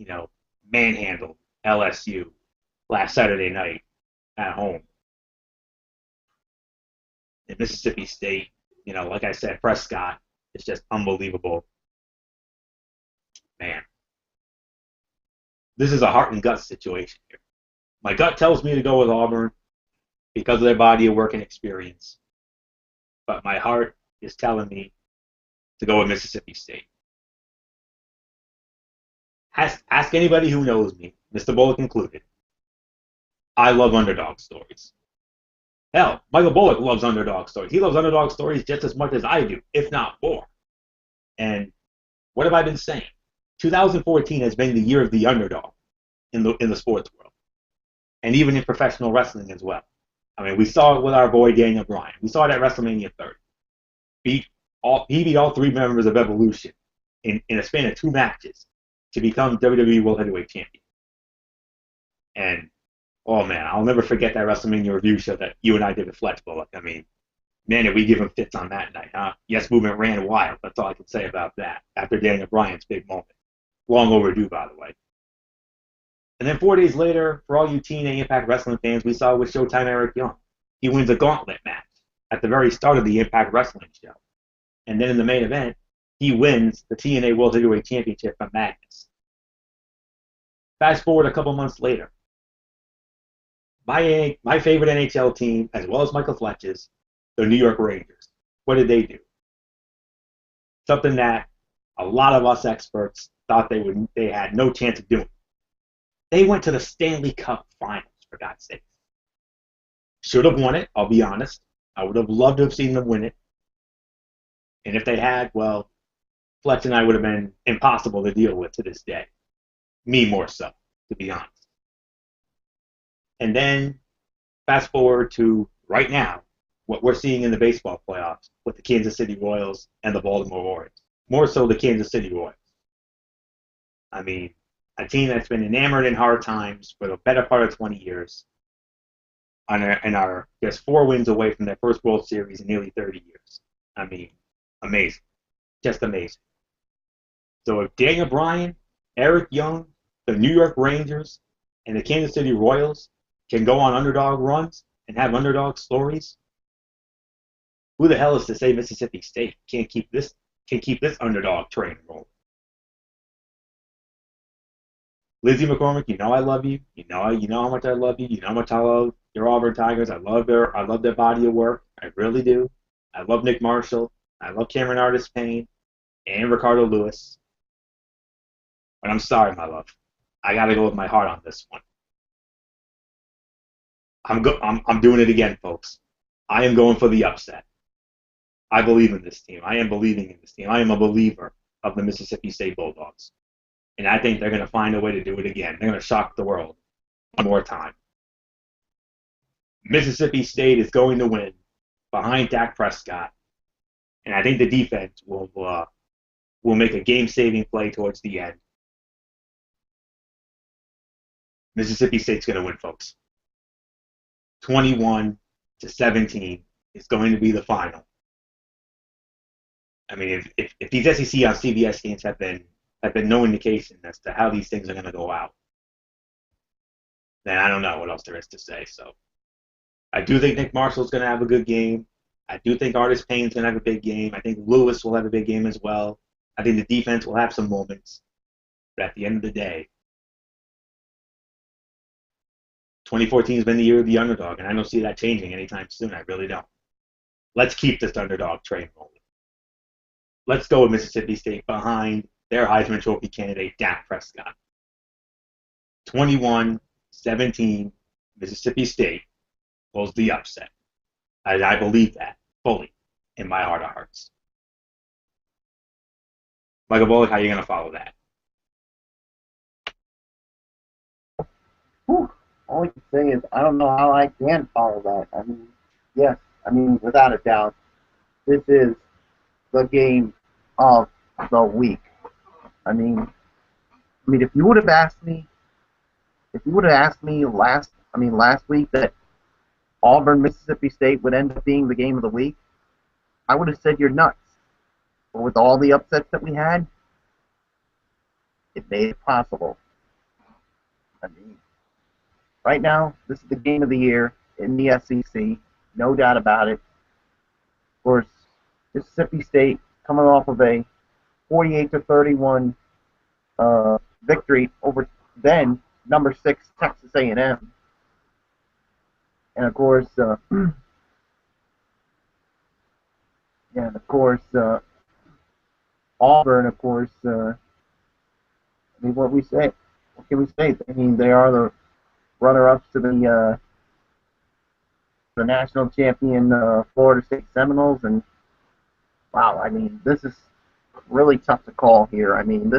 manhandled LSU last Saturday night at home. In Mississippi State, like I said, Prescott is just unbelievable. Man, this is a heart and gut situation here. My gut tells me to go with Auburn because of their body of work and experience, but my heart is telling me to go with Mississippi State. Ask anybody who knows me, Mr. Bullock included. I love underdog stories. Hell, Michael Bullock loves underdog stories. He loves underdog stories just as much as I do, if not more. And what have I been saying? 2014 has been the year of the underdog in the sports world, and even in professional wrestling as well. I mean, we saw it with our boy Daniel Bryan. We saw it at WrestleMania 30. He beat all three members of Evolution in a span of 2 matches to become WWE World Heavyweight Champion. And oh man, I'll never forget that WrestleMania review show that you and I did with Fletch Bullock. I mean, man, did we give him fits on that night, huh? Yes, Movement ran wild. That's all I can say about that. After Daniel Bryan's big moment. Long overdue, by the way. And then 4 days later, for all you TNA Impact Wrestling fans, we saw with Showtime Eric Young. He wins a gauntlet match at the very start of the Impact Wrestling show. And then in the main event, he wins the TNA World Heavyweight Championship from Magnus. Fast forward a couple months later. My favorite NHL team, as well as Michael Fletch's, the New York Rangers. What did they do? Something that a lot of us experts thought they had no chance of doing. They went to the Stanley Cup Finals, for God's sake. Should have won it, I'll be honest. I would have loved to have seen them win it. And if they had, well, Fletch and I would have been impossible to deal with to this day. Me more so, to be honest. And then, fast forward to right now, what we're seeing in the baseball playoffs with the Kansas City Royals and the Baltimore Orioles. More so the Kansas City Royals. I mean, a team that's been enamored in hard times for the better part of 20 years and are just 4 wins away from their first World Series in nearly 30 years. I mean, amazing. Just amazing. So if Daniel Bryan, Eric Young, the New York Rangers, and the Kansas City Royals can go on underdog runs and have underdog stories, who the hell is to say Mississippi State can't keep this underdog train rolling? Lizzie McCormick, you know I love you. You know how much I love you. You know how much I love your Auburn Tigers. I love their body of work. I really do. I love Nick Marshall. I love Cameron Artis-Payne and Ricardo Lewis. But I'm sorry, my love. I gotta go with my heart on this one. I'm doing it again, folks. I am going for the upset. I believe in this team. I am believing in this team. I am a believer of the Mississippi State Bulldogs. And I think they're going to find a way to do it again. They're going to shock the world one more time. Mississippi State is going to win behind Dak Prescott. And I think the defense will make a game-saving play towards the end. Mississippi State's going to win, folks. 21-17 is going to be the final. I mean, if these SEC on CBS games have been no indication as to how these things are going to go out, then I don't know what else there is to say. So I do think Nick Marshall's going to have a good game. I do think Artis-Payne's going to have a big game. I think Lewis will have a big game as well. I think the defense will have some moments. But at the end of the day, 2014 has been the year of the underdog, and I don't see that changing anytime soon. I really don't. Let's keep this underdog train rolling. Let's go with Mississippi State behind their Heisman Trophy candidate, Dak Prescott. 21-17, Mississippi State pulls the upset. I believe that fully in my heart of hearts. Michael Bullock, how are you going to follow that? Whew. All I can say is I don't know how I can follow that. I mean, yes, I mean, without a doubt, this is the game of the week. I mean, if you would have asked me, last week that Auburn, Mississippi State would end up being the game of the week, I would have said you're nuts. But with all the upsets that we had, it made it possible. I mean, right now, this is the game of the year in the SEC, no doubt about it. Of course, Mississippi State coming off of a 48-31 victory over then number 6 Texas A&M, and of course, Auburn. Of course, I mean, what can we say? I mean, they are the runner-ups to the national champion Florida State Seminoles, and wow, I mean, this is really tough to call here. I mean,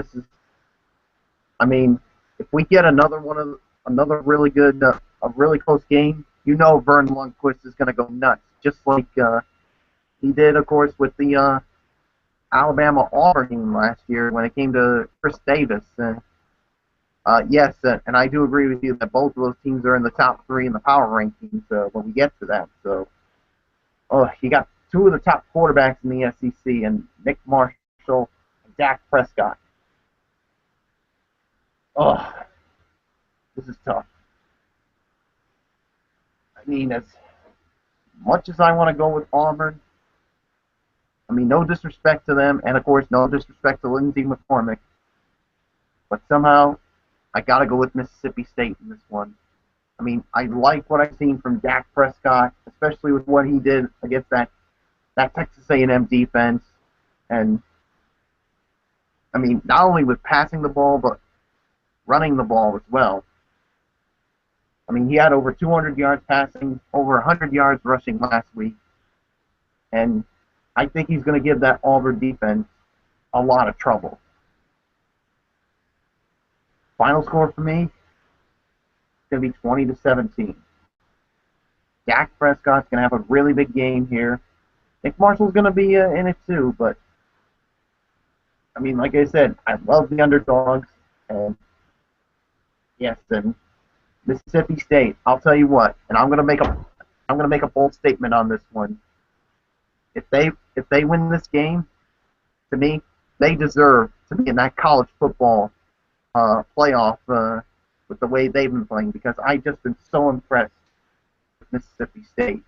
if we get another really good, a really close game, you know, Vern Lundquist is going to go nuts, just like he did, of course, with the Alabama-Auburn game last year when it came to Chris Davis. And yes, and I do agree with you that both of those teams are in the top 3 in the power rankings when we get to that. So, you got 2 of the top quarterbacks in the SEC, and Nick Marshall and Dak Prescott. Oh, this is tough. I mean, as much as I want to go with Auburn, I mean, no disrespect to them, and of course, no disrespect to Lindsey McCormick, but somehow I got to go with Mississippi State in this one. I mean, I like what I've seen from Dak Prescott, especially with what he did against that Texas A&M defense, and I mean, not only with passing the ball, but running the ball as well. I mean, he had over 200 yards passing, over 100 yards rushing last week, and I think he's going to give that Auburn defense a lot of trouble. Final score for me is going to be 20-17. Dak Prescott's going to have a really big game here. Nick Marshall's going to be in it too, but I mean, like I said, I love the underdogs, and yes, and Mississippi State. I'll tell you what, and I'm going to make a bold statement on this one. If they win this game, to me, they deserve to be in that college football playoff with the way they've been playing, because I've just been so impressed with Mississippi State.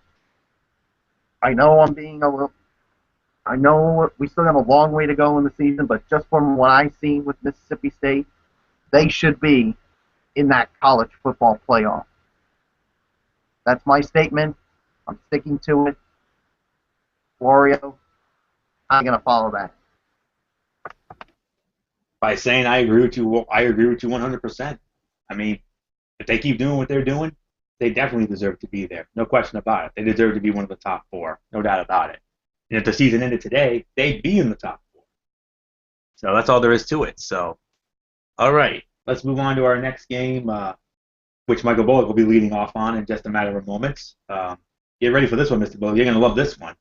I know I know we still have a long way to go in the season, but just from what I've seen with Mississippi State, they should be in that college football playoff. That's my statement. I'm sticking to it. Florio, I'm going to follow that. By saying I agree with you 100%. I mean, if they keep doing what they're doing, they definitely deserve to be there. No question about it. They deserve to be one of the top 4. No doubt about it. And if the season ended today, they'd be in the top 4. So that's all there is to it. So, all right. Let's move on to our next game, which Michael Bullock will be leading off on in just a matter of moments. Get ready for this one, Mr. Bullock. You're going to love this one.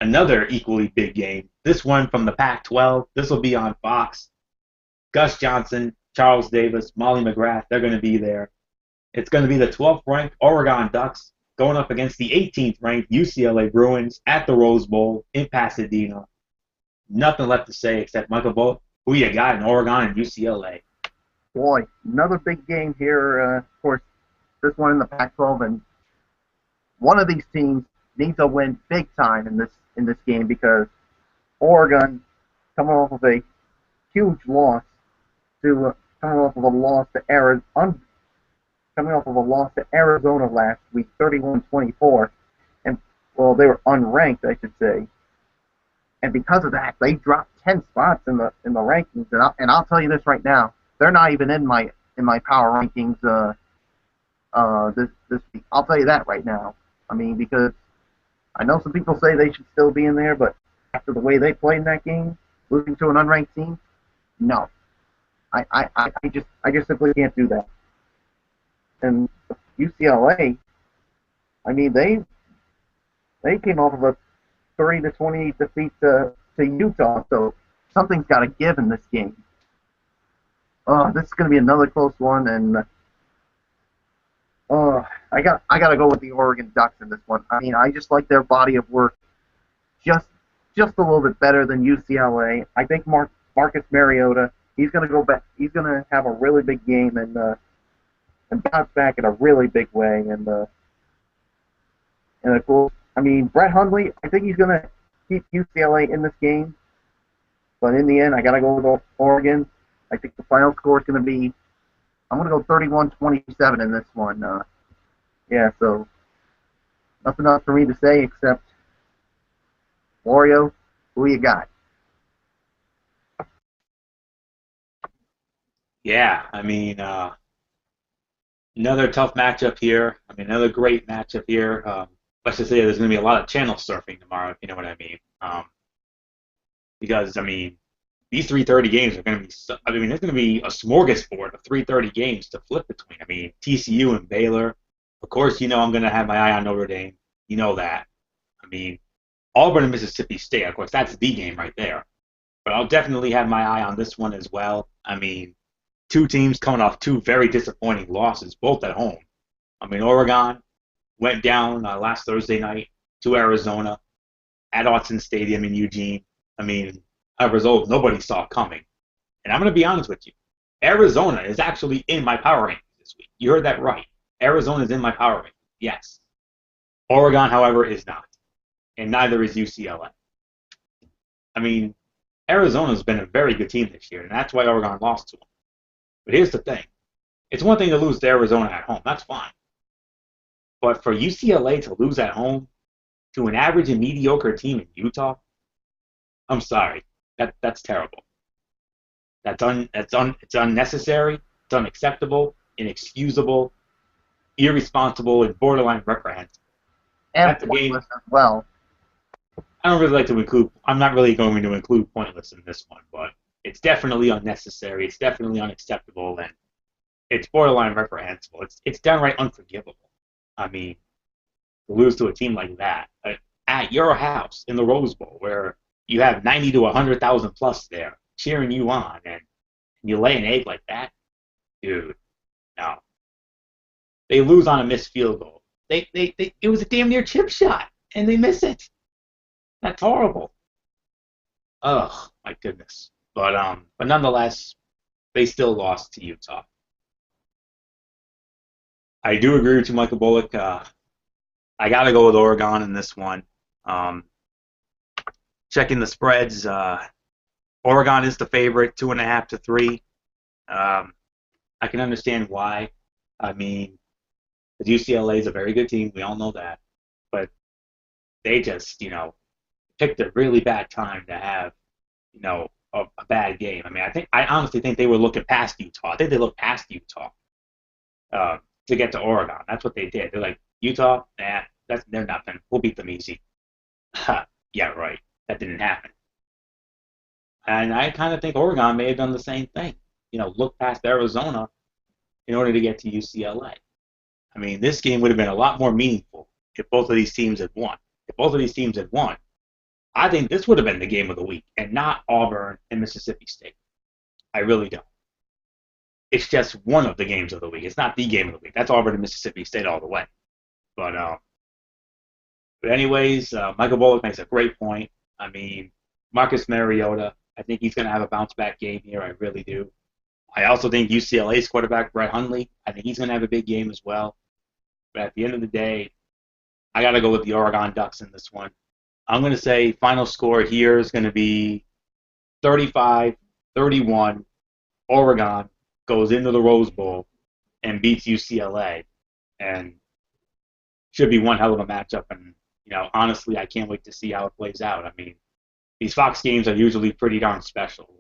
Another equally big game. This one from the Pac-12. This will be on Fox. Gus Johnson, Charles Davis, Molly McGrath, they're going to be there. It's going to be the 12th-ranked Oregon Ducks going up against the 18th-ranked UCLA Bruins at the Rose Bowl in Pasadena. Nothing left to say except, Michael Bullock, who you got in Oregon and UCLA? Boy, another big game here. Of course, this one in the Pac-12, and one of these teams needs to win big time in this game, because Oregon, coming off of a huge loss to Arizona last week, 31-24, and well, they were unranked, I should say, and because of that, they dropped 10 spots in the rankings. And I'll tell you this right now, they're not even in my power rankings this week. I'll tell you that right now. I mean, because I know some people say they should still be in there, but after the way they played in that game, losing to an unranked team, no. I just simply can't do that. And UCLA, I mean, They came off of a 30-20 defeat to Utah, so something's got to give in this game. This is going to be another close one, and I got to go with the Oregon Ducks in this one. I mean, I just like their body of work just just a little bit better than UCLA. I think Marcus Mariota, he's going to go back. He's going to have a really big game and bounce back in a really big way. And of course, I mean, Brett Hundley, I think he's going to keep UCLA in this game. But in the end, I got to go with Oregon. I think the final score is going to be, I'm going to go 31-27 in this one. Yeah, so nothing else for me to say except, Wario, who you got? Yeah, I mean, another tough matchup here. I mean, another great matchup here. Let's just say there's going to be a lot of channel surfing tomorrow, if you know what I mean. Because, I mean, these 3:30 games are going to be, I mean, there's going to be a smorgasbord of 3:30 games to flip between. I mean, TCU and Baylor. Of course, you know I'm going to have my eye on Notre Dame. You know that. I mean, Auburn and Mississippi State, of course, that's the game right there. But I'll definitely have my eye on this one as well. I mean, two teams coming off two very disappointing losses, both at home. I mean, Oregon went down last Thursday night to Arizona at Autzen Stadium in Eugene. I mean, a result nobody saw coming. And I'm going to be honest with you. Arizona is actually in my power rankings this week. You heard that right. Arizona is in my power rankings. Yes. Oregon, however, is not. And neither is UCLA. I mean, Arizona's been a very good team this year, and that's why Oregon lost to them. But here's the thing. It's one thing to lose to Arizona at home. That's fine. But for UCLA to lose at home to an average and mediocre team in Utah, I'm sorry. That's terrible. It's unnecessary. It's unacceptable, inexcusable, irresponsible, and borderline reprehensible. And That's a game. as well. I don't really like to include. I'm not really going to include pointless in this one, but it's definitely unnecessary. It's definitely unacceptable, and it's borderline reprehensible. It's downright unforgivable. I mean, to lose to a team like that at your house in the Rose Bowl, where you have 90 to 100,000 plus there cheering you on, and you lay an egg like that, dude. No, they lose on a missed field goal. It was a damn near chip shot, and they miss it. That's horrible. Ugh, my goodness. But nonetheless, they still lost to Utah. I do agree with you, Michael Bullock. I got to go with Oregon in this one. Checking the spreads, Oregon is the favorite, 2.5 to 3. I can understand why. I mean, UCLA is a very good team. We all know that. But they just, picked a really bad time to have, a bad game. I mean, I honestly think they were looking past Utah. I think they looked past Utah to get to Oregon. That's what they did. They're like, Utah, they're nothing. We'll beat them easy. Yeah, right. That didn't happen. And I kind of think Oregon may have done the same thing. Look past Arizona in order to get to UCLA. I mean, this game would have been a lot more meaningful if both of these teams had won. If both of these teams had won, I think this would have been the game of the week and not Auburn and Mississippi State. I really don't. It's just one of the games of the week. It's not the game of the week. That's Auburn and Mississippi State all the way. But anyways, Michael Bullock makes a great point. I mean, Marcus Mariota, I think he's going to have a bounce-back game here. I really do. I also think UCLA's quarterback, Brett Hundley, I think he's going to have a big game as well. But at the end of the day, I got to go with the Oregon Ducks in this one. I'm going to say final score here is going to be 35-31. Oregon goes into the Rose Bowl and beats UCLA. And should be one hell of a matchup. And, honestly, I can't wait to see how it plays out. I mean, these Fox games are usually pretty darn special.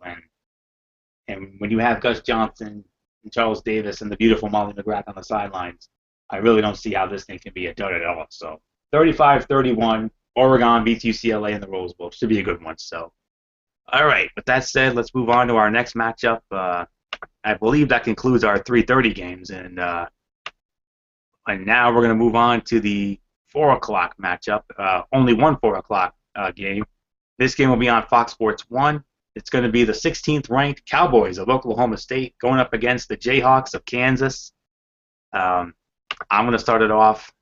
And when you have Gus Johnson and Charles Davis and the beautiful Molly McGrath on the sidelines, I really don't see how this thing can be a dud at all. So 35-31, Oregon beats UCLA in the Rose Bowl. Should be a good one. So, all right. With that said, let's move on to our next matchup. I believe that concludes our 3:30 games, and now we're going to move on to the 4 o'clock matchup. Only one 4 o'clock game. This game will be on Fox Sports 1. It's going to be the 16th ranked Cowboys of Oklahoma State going up against the Jayhawks of Kansas. I'm going to start it off.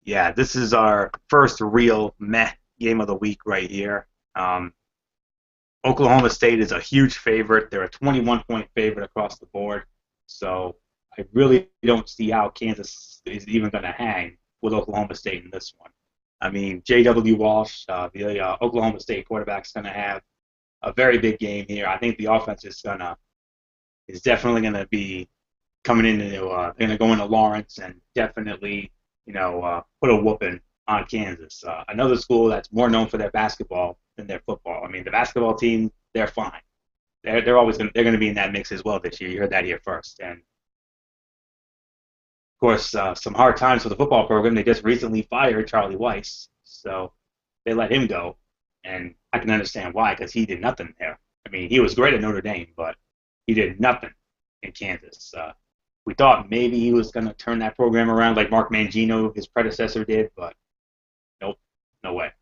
Yeah, this is our first real meh game of the week right here. Oklahoma State is a huge favorite. They're a 21-point favorite across the board. So I really don't see how Kansas is even going to hang with Oklahoma State in this one. I mean, J.W. Walsh, the Oklahoma State quarterback, is going to have a very big game here. I think the offense is definitely going to be coming into going to go into Lawrence and definitely put a whooping on Kansas. Another school that's more known for their basketball than their football. I mean, the basketball team, they're fine. They're going to be in that mix as well this year. You heard that here first. And of course, some hard times for the football program. They just recently fired Charlie Weiss, so they let him go, and I can understand why, because he did nothing there. I mean, he was great at Notre Dame, but he did nothing in Kansas. We thought maybe he was going to turn that program around like Mark Mangino, his predecessor, did, but nope, no way.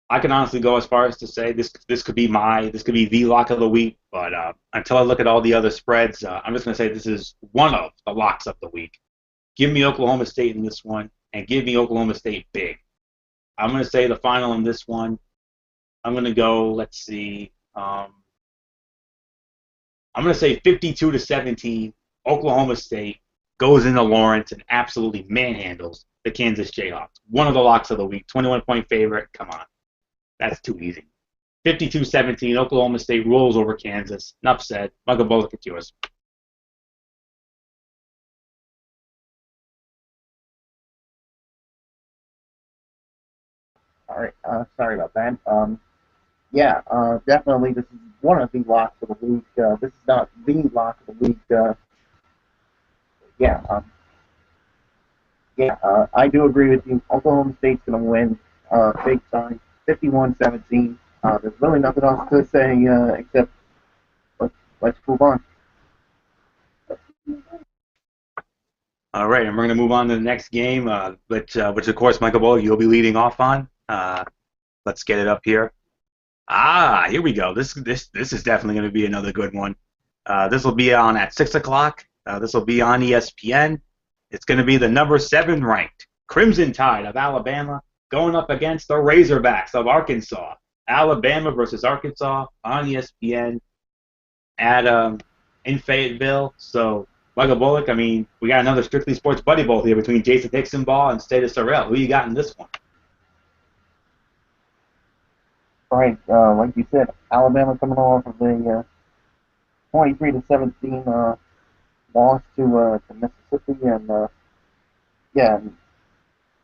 I can honestly go as far as to say this could be the lock of the week, but until I look at all the other spreads, I'm just going to say this is one of the locks of the week. Give me Oklahoma State in this one, and give me Oklahoma State big. I'm going to say the final in this one. I'm going to go. Let's see. I'm going to say 52-17. Oklahoma State goes into Lawrence and absolutely manhandles the Kansas Jayhawks. One of the locks of the week. 21-point favorite. Come on. That's too easy. 52-17, Oklahoma State rolls over Kansas. Enough said. Michael Bullock, it's yours. All right. Sorry about that. Yeah, definitely this is one of the locks of the week. This is not the lock of the week. Yeah, I do agree with you. Oklahoma State's going to win big time, 51-17. There's really nothing else to say except let's move on. All right, and we're going to move on to the next game, which of course, Michael Bullock, you'll be leading off on. Let's get it up here. Here we go. This is definitely going to be another good one. This will be on at 6 o'clock. This will be on ESPN. It's going to be the number 7 ranked Crimson Tide of Alabama going up against the Razorbacks of Arkansas. Alabama versus Arkansas on ESPN in Fayetteville. So, Michael Bullock, I mean, we got another Strictly Sports Buddy Bowl here between Jason Hicksonball and Status Sorrell. Who you got in this one? All right, like you said, Alabama coming off of a 23-17 loss to Mississippi, and yeah,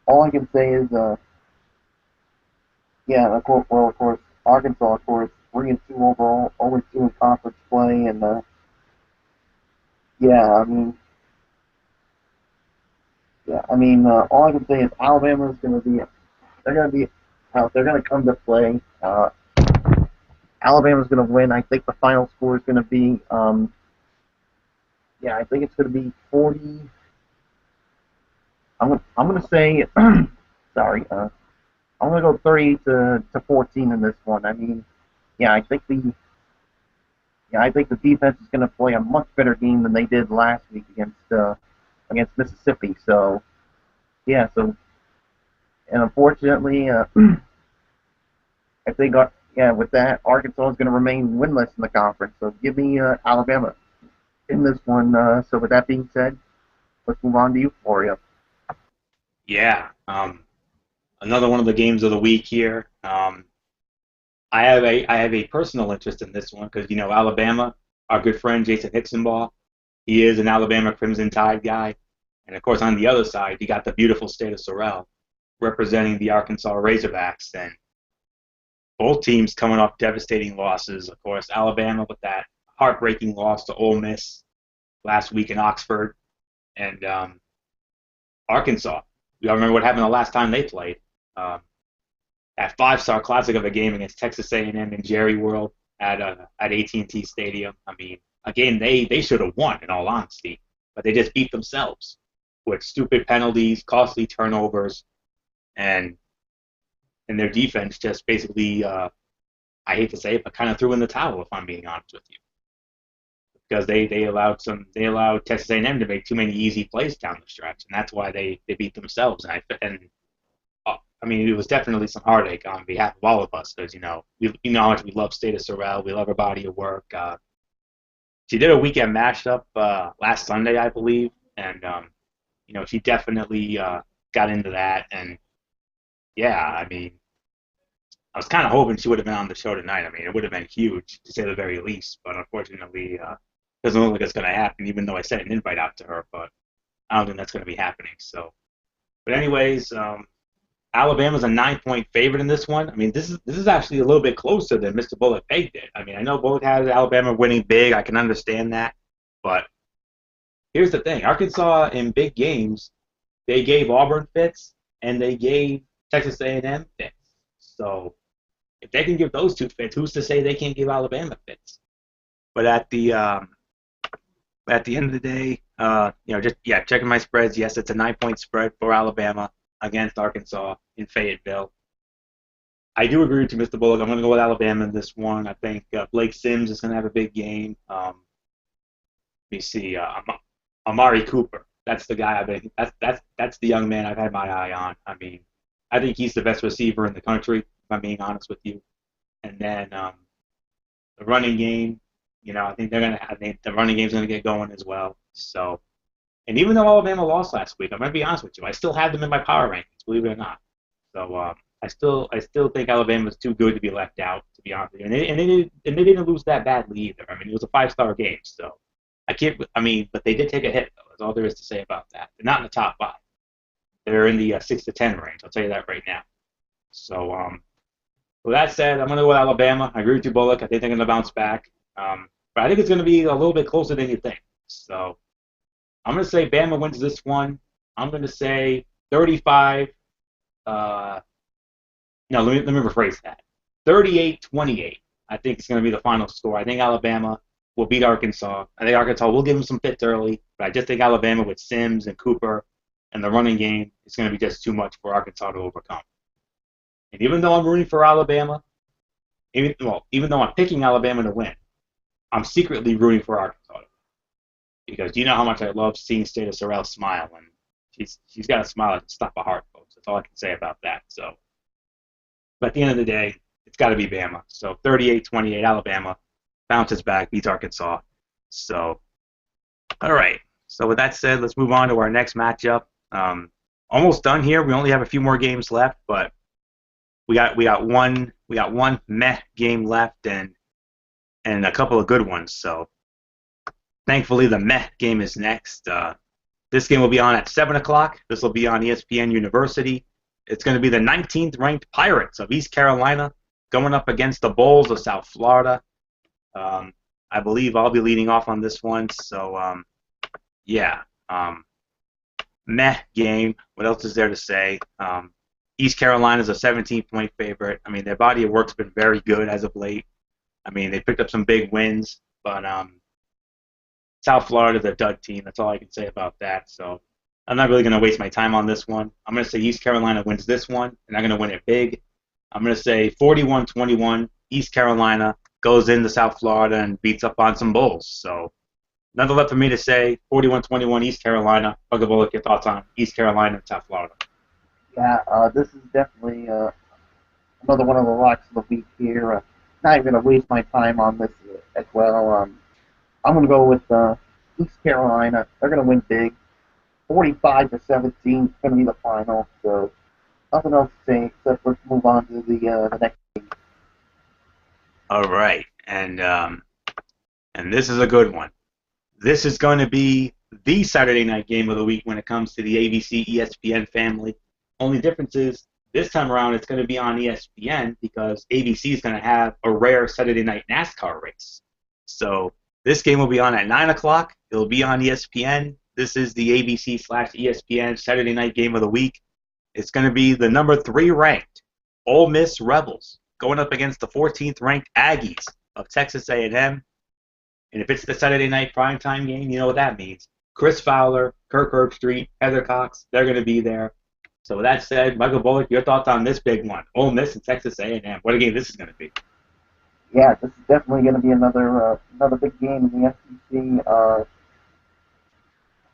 all I can say is yeah, of course, Arkansas, of course, 3-2 overall, 0-2 in conference play, and yeah, I mean, all I can say is Alabama is going to be, they're going to come to play. Alabama's going to win. I think the final score is going to be, yeah, I think it's going to be 40. I'm going to say, sorry, I'm going to go 30 to 14 in this one. I mean, yeah, I think the defense is going to play a much better game than they did last week against Mississippi. So, yeah, and unfortunately, if they got, yeah, with that, Arkansas is going to remain winless in the conference. So give me Alabama in this one. So with that being said, let's move on to Euphoria. Yeah, another one of the games of the week here. I have a personal interest in this one because Alabama, our good friend Jason Hicksonball, he is an Alabama Crimson Tide guy, and of course on the other side you got the beautiful state of Sorrel representing the Arkansas Razorbacks, and both teams coming off devastating losses. Of course, Alabama with that heartbreaking loss to Ole Miss last week in Oxford, and Arkansas. We all remember what happened the last time they played. That five-star classic of a game against Texas A&M in Jerry World at AT&T Stadium. I mean, a game they should have won, in all honesty, but they just beat themselves. with stupid penalties, costly turnovers, and their defense just basically, I hate to say it, but kind of threw in the towel. If I'm being honest with you, because they allowed Texas A&M to make too many easy plays down the stretch, and that's why they beat themselves. I mean, it was definitely some heartache on behalf of all of us because you know how much we love State of Sorrel, we love her body of work. She did a weekend mashup last Sunday, I believe, and she definitely got into that. And yeah, I mean, I was kind of hoping she would have been on the show tonight. I mean, it would have been huge to say the very least, but unfortunately, doesn't look like it's going to happen. Even though I sent an invite out to her, but I don't think that's going to be happening. So, but anyways, Alabama's a 9-point favorite in this one. I mean, this is actually a little bit closer than Mr. Bullock pegged it. I mean, I know Bullock has Alabama winning big. I can understand that, but here's the thing: Arkansas in big games, they gave Auburn fits and they gave Texas A&M fits. So if they can give those two fits, who's to say they can't give Alabama fits? But at the end of the day, checking my spreads. Yes, it's a 9-point spread for Alabama against Arkansas in Fayetteville. I do agree with Mr. Bullock. I'm going to go with Alabama in this one. I think Blake Sims is going to have a big game. Let me see, Amari Cooper. That's the guy I've been. That's the young man I've had my eye on. I mean, I think he's the best receiver in the country. If I'm being honest with you. And then the running game. I think the running game's going to get going as well. So, and even though Alabama lost last week, I'm going to be honest with you. I still have them in my power rankings, believe it or not. So I still think Alabama's too good to be left out, to be honest with you. And they didn't lose that badly either. I mean, it was a 5-star game, so I can't. I mean, but they did take a hit, though. That's all there is to say about that. They're not in the top 5. They're in the 6 to 10 range. I'll tell you that right now. So, with that said, I'm going to go with Alabama. I agree with you, Bullock. I think they're going to bounce back. But I think it's going to be a little bit closer than you think. So I'm going to say Bama wins this one. I'm going to say 35. No, let me rephrase that. 38-28. I think it's going to be the final score. I think Alabama will beat Arkansas. I think Arkansas will give them some fits early, but I just think Alabama with Sims and Cooper and the running game is going to be just too much for Arkansas to overcome. And even though I'm rooting for Alabama, even though I'm picking Alabama to win, I'm secretly rooting for Arkansas because you know how much I love seeing State of Sorrel smile, and she's got a smile that can stop a heart, folks. That's all I can say about that. So, but at the end of the day, it's got to be Bama. So 38-28, Alabama bounces back, beats Arkansas. So, all right. So with that said, let's move on to our next matchup. Almost done here. We only have a few more games left, but we got one meh game left and a couple of good ones. So thankfully, the meh game is next. This game will be on at 7 o'clock. This will be on ESPN University. It's going to be the 19th ranked Pirates of East Carolina going up against the Bulls of South Florida. I believe I'll be leading off on this one. So, meh game. What else is there to say? East Carolina is a 17-point favorite. I mean, their body of work's been very good as of late. I mean, they picked up some big wins, but South Florida's a dud team. That's all I can say about that. So I'm not really going to waste my time on this one. I'm going to say East Carolina wins this one, and I'm going to win it big. I'm going to say 41-21. East Carolina goes into South Florida and beats up on some Bulls. So nothing left for me to say. 41-21 East Carolina. Bugger Bullock, your thoughts on East Carolina and South Florida? Yeah, this is definitely another one of the locks of the week here. Not even going to waste my time on this as well. I'm going to go with East Carolina. They're going to win big. 45-17 is going to be the final. So nothing else to say except let's move on to the next game. All right, and this is a good one. This is going to be the Saturday night game of the week when it comes to the ABC ESPN family. Only difference is this time around it's going to be on ESPN because ABC is going to have a rare Saturday night NASCAR race. So this game will be on at 9 o'clock. It'll be on ESPN. This is the ABC/ESPN Saturday night game of the week. It's going to be the number 3 ranked Ole Miss Rebels going up against the 14th ranked Aggies of Texas A&M. And if it's the Saturday night primetime game, you know what that means. Chris Fowler, Kirk Herbstreit, Heather Cox, they're going to be there. So with that said, Michael Bullock, your thoughts on this big one? Ole Miss and Texas A&M. What a game this is going to be. Yeah, this is definitely going to be another big game in the SEC. Of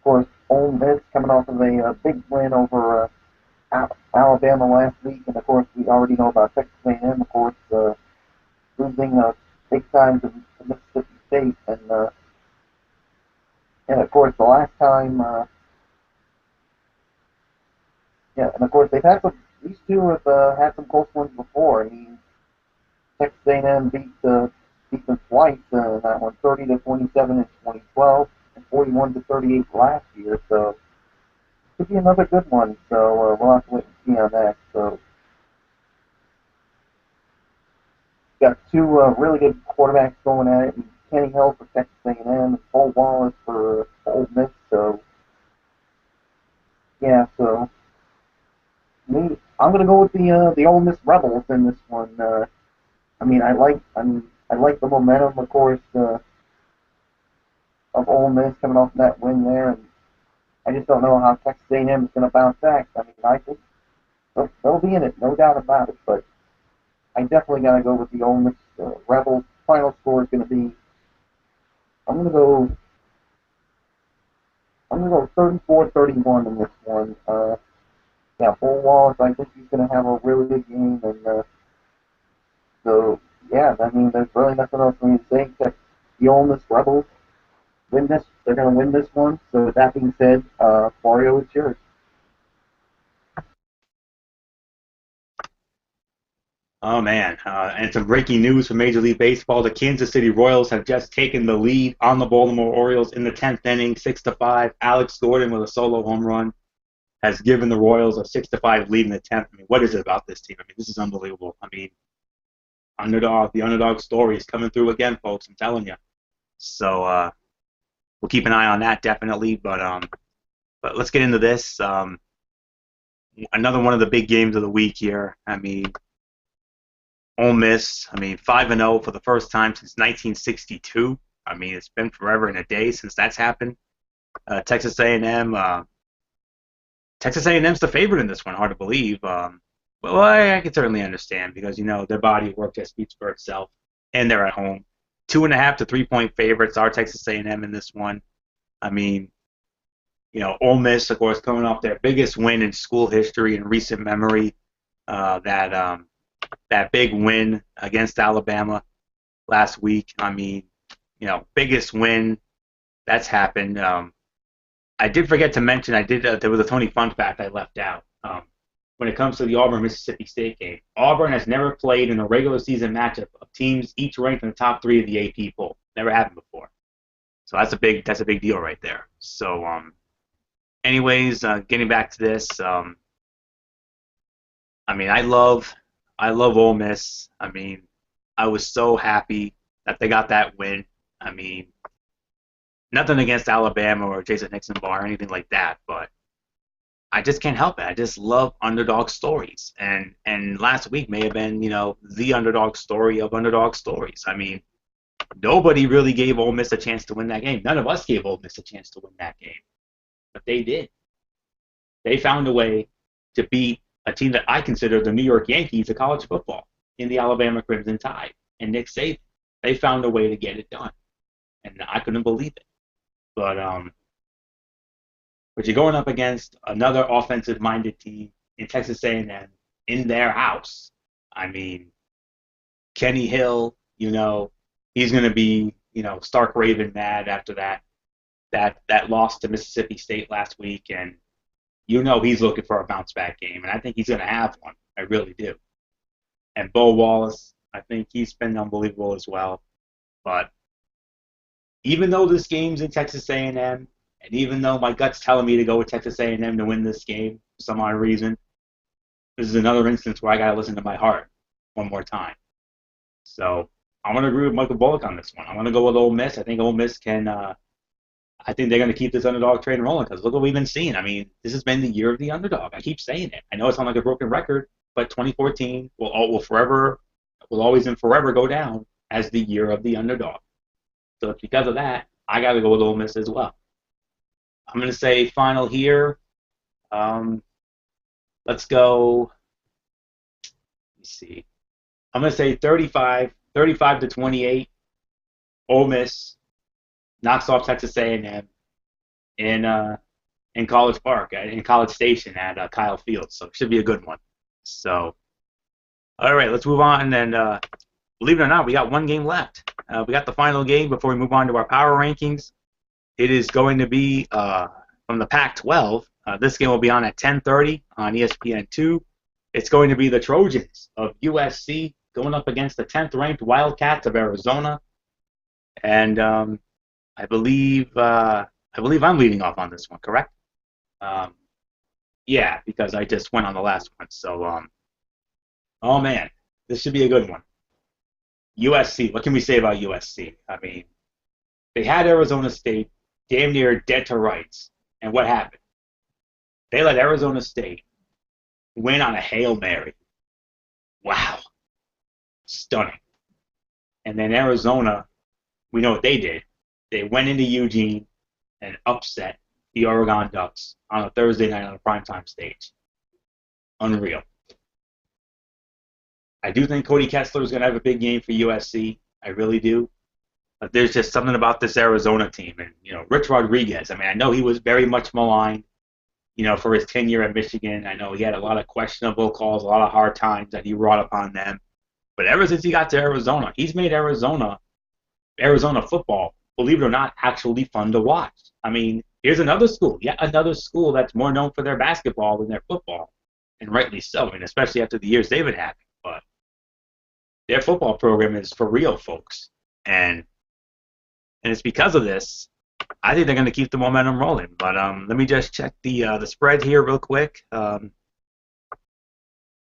course, Ole Miss coming off of a big win over Alabama last week, and of course we already know about Texas A&M. Of course, losing big time to Mississippi State, and of course the last time, yeah, and of course they've had some. These two have had some close ones before. I mean, Texas A&M beat them twice. That one 30-27 in 2012 and 41-38 last year. So could be another good one. So we'll have to wait and see on that. So got two really good quarterbacks going at it. And Kenny Hill for Texas A&M and Paul Wallace for Ole Miss. So yeah. So me, I'm gonna go with the Ole Miss Rebels in this one. I like the momentum, of course, of Ole Miss coming off that win there, and I just don't know how Texas A&M is going to bounce back. I mean, I think they'll be in it, no doubt about it, but I definitely got to go with the Ole Miss Rebels. Final score is going to be, I'm going to go, I'm going to go 34-31 in this one. Yeah, Bull Wallace, I think he's going to have a really good game, and so yeah, I mean, there's really nothing else for me to say except the Ole Miss Rebels win this. They're going to win this one. So with that being said, Mario, it's yours. Oh man! And some breaking news from Major League Baseball: the Kansas City Royals have just taken the lead on the Baltimore Orioles in the 10th inning, 6-5. Alex Gordon with a solo home run has given the Royals a 6-5 lead in the 10th. I mean, what is it about this team? I mean, this is unbelievable. I mean, the underdog story is coming through again, folks. I'm telling you. So we'll keep an eye on that definitely. But let's get into this. Another one of the big games of the week here. I mean, Ole Miss. I mean, 5-0 for the first time since 1962. I mean, it's been forever and a day since that's happened. Texas A&M. Texas A&M's the favorite in this one. Hard to believe. Well, I can certainly understand because their body of work just speaks for itself, and they're at home. 2.5 to 3 point favorites are Texas A&M in this one. I mean, Ole Miss, of course, coming off their biggest win in school history in recent memory. That big win against Alabama last week. I mean, biggest win that's happened. I did forget to mention there was a Tony fun fact I left out. When it comes to the Auburn Mississippi State game, Auburn has never played in a regular season matchup of teams each ranked in the top 3 of the AP poll. Never happened before. So that's a big deal right there. So anyways, getting back to this, I mean, I love Ole Miss. I mean, I was so happy that they got that win. I mean, nothing against Alabama or Jason Nixon bar or anything like that, but I just can't help it. I just love underdog stories, and last week may have been the underdog story of underdog stories. I mean, nobody really gave Ole Miss a chance to win that game. None of us gave Ole Miss a chance to win that game, but they did. They found a way to beat a team that I consider the New York Yankees of college football in the Alabama Crimson Tide and Nick Saban. They found a way to get it done, and I couldn't believe it. But you're going up against another offensive-minded team in Texas A&M in their house. I mean, Kenny Hill, he's going to be, stark raving mad after that loss to Mississippi State last week, and he's looking for a bounce-back game, and I think he's going to have one. I really do. And Bo Wallace, I think he's been unbelievable as well. But even though this game's in Texas A&M, and even though my gut's telling me to go with Texas A&M to win this game for some odd reason, this is another instance where I got to listen to my heart one more time. So I'm going to agree with Michael Bullock on this one. I'm going to go with Ole Miss. I think Ole Miss can I think they're going to keep this underdog train rolling because look what we've been seeing. I mean, this has been the year of the underdog. I keep saying it. I know it sounds like a broken record, but 2014 will always and forever go down as the year of the underdog. So because of that, I got to go with Ole Miss as well. I'm going to say final here. Um, let's go. Let me see. I'm going to say 35 to 28. Ole Miss knocks off Texas A&M in in College Park, in College Station at Kyle Field. So it should be a good one. So, all right, let's move on. And believe it or not, we got one game left. We got the final game before we move on to our power rankings. It is going to be from the Pac-12. This game will be on at 10:30 on ESPN2. It's going to be the Trojans of USC going up against the 10th-ranked Wildcats of Arizona. And I believe I'm leading off on this one, correct? Um, yeah, because I just went on the last one. So, oh man, this should be a good one. USC. What can we say about USC? I mean, they had Arizona State damn near dead to rights, and what happened? They let Arizona State win on a Hail Mary. Wow, stunning. And then Arizona, we know what they did. They went into Eugene and upset the Oregon Ducks on a Thursday night on a primetime stage. Unreal. I do think Cody Kessler is going to have a big game for USC. I really do. But there's just something about this Arizona team. And, Rich Rodriguez, I mean, I know he was very much maligned, for his tenure at Michigan. I know he had a lot of questionable calls, a lot of hard times that he brought upon them. But ever since he got to Arizona, he's made Arizona football, believe it or not, actually fun to watch. I mean, here's another school, yet another school that's more known for their basketball than their football. And rightly so, and especially after the years they've been having. But their football program is for real, folks. And it's because of this, I think they're going to keep the momentum rolling. But let me just check the spread here real quick. The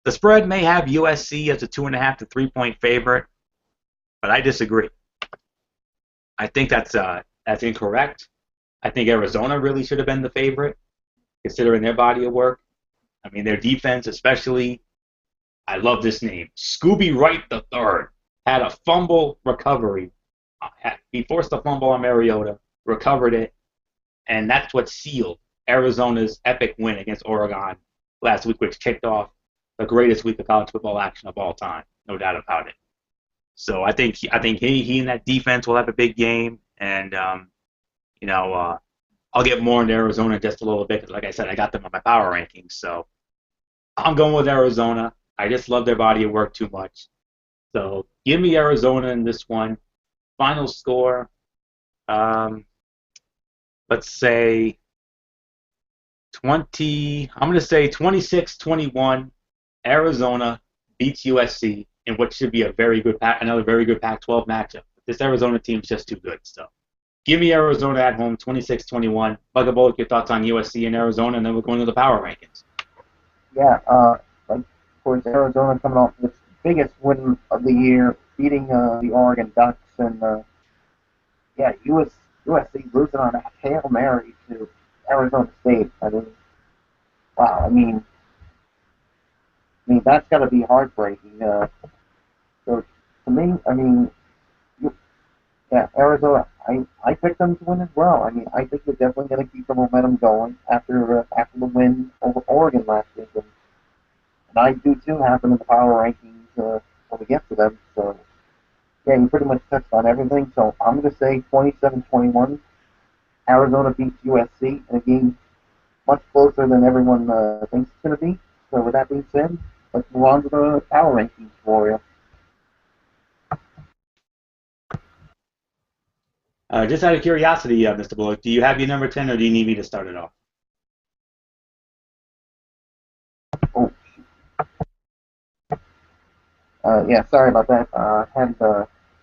spread may have USC as a 2.5 to 3-point favorite, but I disagree. I think that's incorrect. I think Arizona really should have been the favorite, considering their body of work. I mean, their defense, especially. I love this name. Scooby Wright III had a fumble recovery. He forced a fumble on Mariota, recovered it, and that's what sealed Arizona's epic win against Oregon last week, which kicked off the greatest week of college football action of all time, no doubt about it. So I think he and that defense will have a big game, and I'll get more into Arizona in just a little bit because, like I said, I got them on my power rankings. So I'm going with Arizona. I just love their body of work too much. So give me Arizona in this one. Final score, let's say 20. I'm going to say 26-21. Arizona beats USC in what should be another very good Pac-12 matchup. This Arizona team is just too good. So give me Arizona at home, 26-21. Bugaboo, your thoughts on USC and Arizona, and then we're going to the power rankings. Yeah, like, of course, Arizona coming off its biggest win of the year, beating the Oregon Ducks, and USC losing on a Hail Mary to Arizona State. I mean, wow. I mean that's got to be heartbreaking. So to me, I mean, Arizona. I picked them to win as well. I mean, I think they're definitely going to keep the momentum going after the win over Oregon last week, and I do too have them in the power rankings when we get to them. So yeah, you pretty much touched on everything. So I'm going to say 27-21. Arizona beats USC in a game much closer than everyone thinks it's going to be. So with that being said, let's move on to the power rankings for you. Just out of curiosity, Mr. Bullock, do you have your number 10, or do you need me to start it off? Oh, yeah, sorry about that.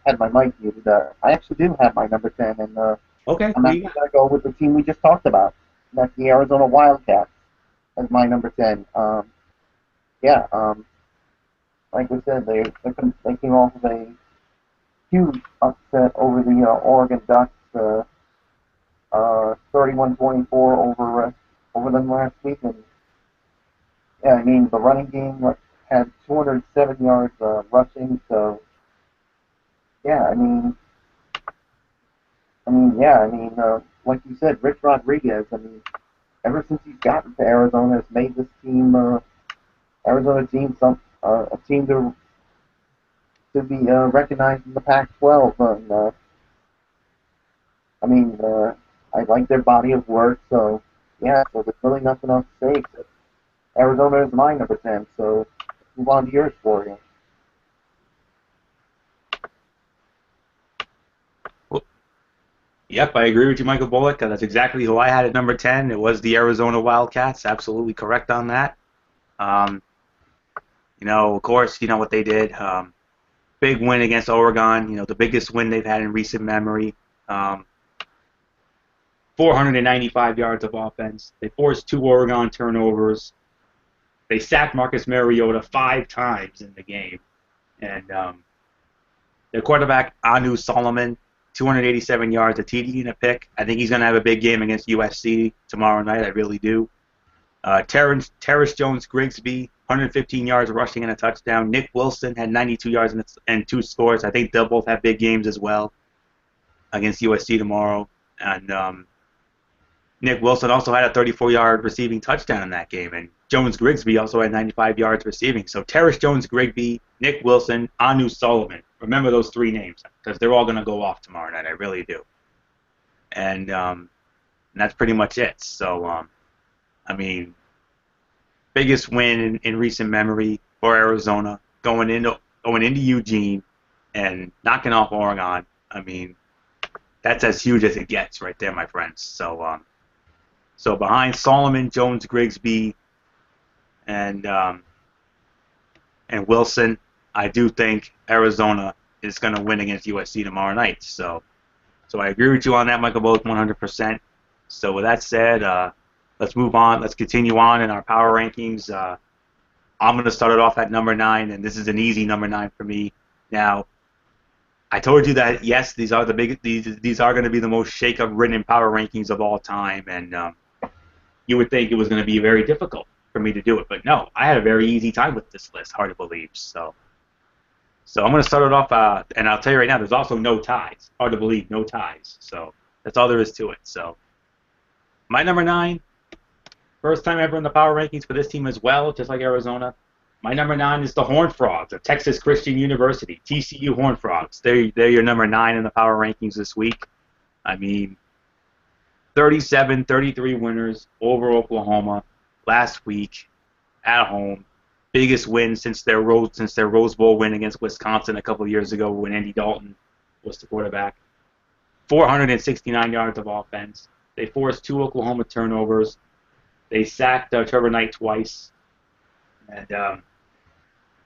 Had my mic muted. I actually do have my number 10, and Okay. I'm actually going to go with the team we just talked about. That's the Arizona Wildcats as my number 10. Yeah, like we said, they came off of a huge upset over the Oregon Ducks, 31-24 over them last week. And yeah, I mean the running game had 207 yards rushing. So yeah, I mean Yeah, I mean, like you said, Rich Rodriguez. I mean, ever since he's gotten to Arizona, has made this team, Arizona team, a team to be recognized in the Pac-12. And I mean, I like their body of work. So yeah, so there's really nothing else to say except Arizona is my number 10. So let's move on to yours for you. Well, yep, I agree with you, Michael Bullock. That's exactly who I had at number 10. It was the Arizona Wildcats. Absolutely correct on that. Um, of course, you know what they did. Big win against Oregon. The biggest win they've had in recent memory. Um, 495 yards of offense. They forced 2 Oregon turnovers. They sacked Marcus Mariota 5 times in the game. And their quarterback, Anu Solomon, 287 yards, a TD and a pick. I think he's going to have a big game against USC tomorrow night. I really do. Terrace Jones-Grigsby, 115 yards rushing and a touchdown. Nick Wilson had 92 yards and 2 scores. I think they'll both have big games as well against USC tomorrow. And Nick Wilson also had a 34-yard receiving touchdown in that game, and Jones-Grigsby also had 95 yards receiving. So Terrace Jones-Grigsby, Nick Wilson, Anu Solomon. Remember those 3 names because they're all going to go off tomorrow night. I really do. And that's pretty much it. So, I mean, biggest win in recent memory for Arizona, going into Eugene and knocking off Oregon. I mean, that's as huge as it gets right there, my friends. So behind Solomon, Jones, Grigsby, and Wilson, I do think Arizona is going to win against USC tomorrow night. So I agree with you on that, Michael Bullock, 100%. So with that said, let's move on. Let's continue on in our power rankings. I'm going to start it off at number 9, and this is an easy number 9 for me. Now, I told you that yes, these are going to be the most shake-up-ridden power rankings of all time, and you would think it was going to be very difficult for me to do it, but no, I had a very easy time with this list. Hard to believe. So I'm going to start it off, and I'll tell you right now, there's also no ties. Hard to believe, no ties. So that's all there is to it. So my number 9, first time ever in the power rankings for this team as well, just like Arizona. My number 9 is the Horned Frogs of Texas Christian University, TCU Horned Frogs. They're your number 9 in the power rankings this week. I mean, 37, 33 winners over Oklahoma last week at home. Biggest win since their Rose Bowl win against Wisconsin a couple of years ago when Andy Dalton was the quarterback. 469 yards of offense. They forced 2 Oklahoma turnovers. They sacked Trevor Knight twice. And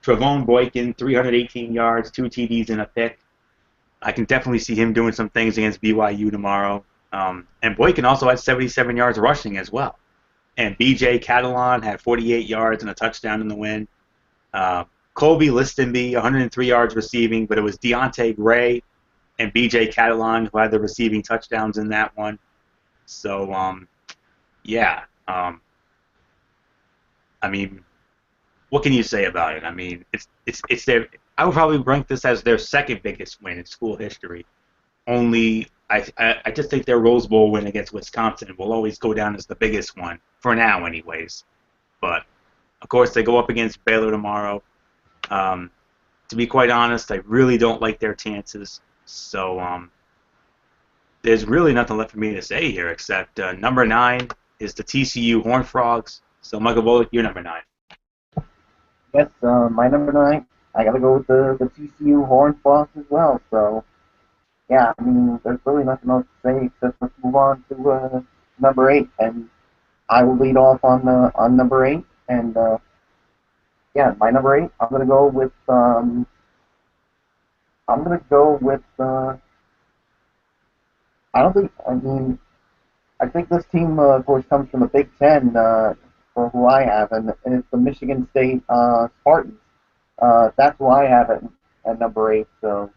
Trevone Boykin, 318 yards, 2 TDs and a pick. I can definitely see him doing some things against BYU tomorrow. And Boykin also had 77 yards rushing as well. And B.J. Catalon had 48 yards and a touchdown in the win. Colby Listenby, 103 yards receiving, but it was Deontay Gray and B.J. Catalon who had the receiving touchdowns in that one. So, yeah. I mean, what can you say about it? I mean, it's their. I would probably rank this as their second biggest win in school history. Only, I just think their Rose Bowl win against Wisconsin will always go down as the biggest one, for now anyways. But, of course, they go up against Baylor tomorrow. To be quite honest, I really don't like their chances. So, there's really nothing left for me to say here except number 9 is the TCU Horned Frogs. So, Michael Bullock, you're number 9. Yes, my number 9. I gotta go with the TCU Horned Frogs as well. So, yeah, I mean, there's really nothing else to say except let's move on to number 8, and I will lead off on number 8. And yeah, my number 8, I'm gonna go with I don't think I mean I think this team of course comes from the Big Ten for who I have, and it's the Michigan State Spartans. That's who I have at number 8. So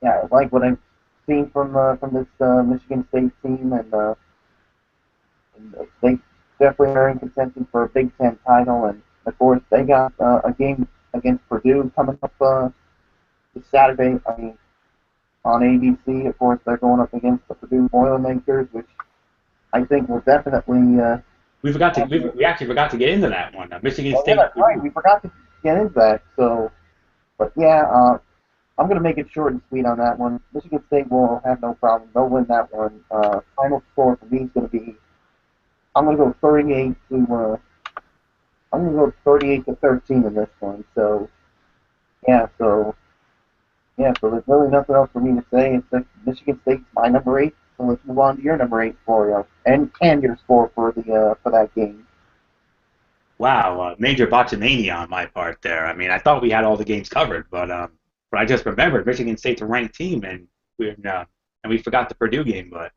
yeah, I like what I've seen from this Michigan State team, and they definitely are in contention for a Big Ten title. And of course, they got a game against Purdue coming up this Saturday. I mean, on ABC. Of course, they're going up against the two Boilermakers, which I think will definitely. We actually forgot to get into that one. Michigan Oh yeah, State, that's right. Purdue. We forgot to get into that. So, but yeah, I'm gonna make it short and sweet on that one. Michigan State will have no problem. They'll win that one. Final score for me is gonna be. I'm gonna go 38 to. I'm gonna go 38 to 13 in this one. So yeah, so yeah, so there's really nothing else for me to say except Michigan State's my number 8. So let's move on to your number 8, Florio, and your score for that game. Wow, major botchamania on my part there. I mean, I thought we had all the games covered, but I just remembered Michigan State's a ranked team, and we forgot the Purdue game. But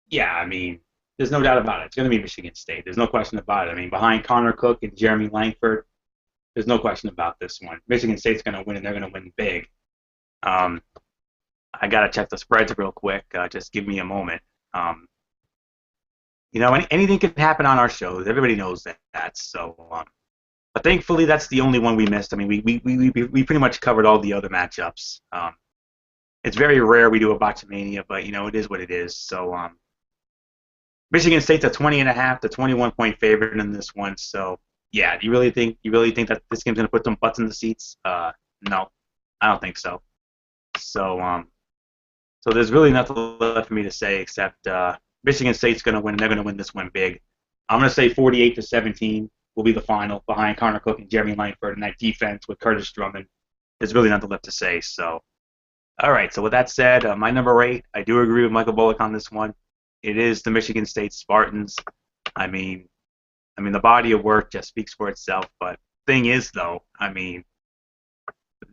yeah, I mean, there's no doubt about it. It's going to be Michigan State. There's no question about it. I mean, behind Connor Cook and Jeremy Langford, there's no question about this one. Michigan State's going to win, and they're going to win big. Um, I got to check the spreads real quick. Just give me a moment. Um, anything can happen on our shows. Everybody knows that. So, but thankfully, that's the only one we missed. I mean, we pretty much covered all the other matchups. It's very rare we do a botchamania, but it is what it is. So, Michigan State's a 20.5 to 21-point favorite in this one. So, yeah, do you really think that this game's gonna put some butts in the seats? No, I don't think so. So there's really nothing left for me to say except Michigan State's gonna win, and they're gonna win this one big. I'm gonna say 48 to 17 will be the final behind Connor Cook and Jeremy Langford, and that defense with Curtis Drummond. There's really nothing left to say. So, all right. So with that said, my number 8, I do agree with Michael Bullock on this one. It is the Michigan State Spartans. I mean, the body of work just speaks for itself. But thing is, though, I mean,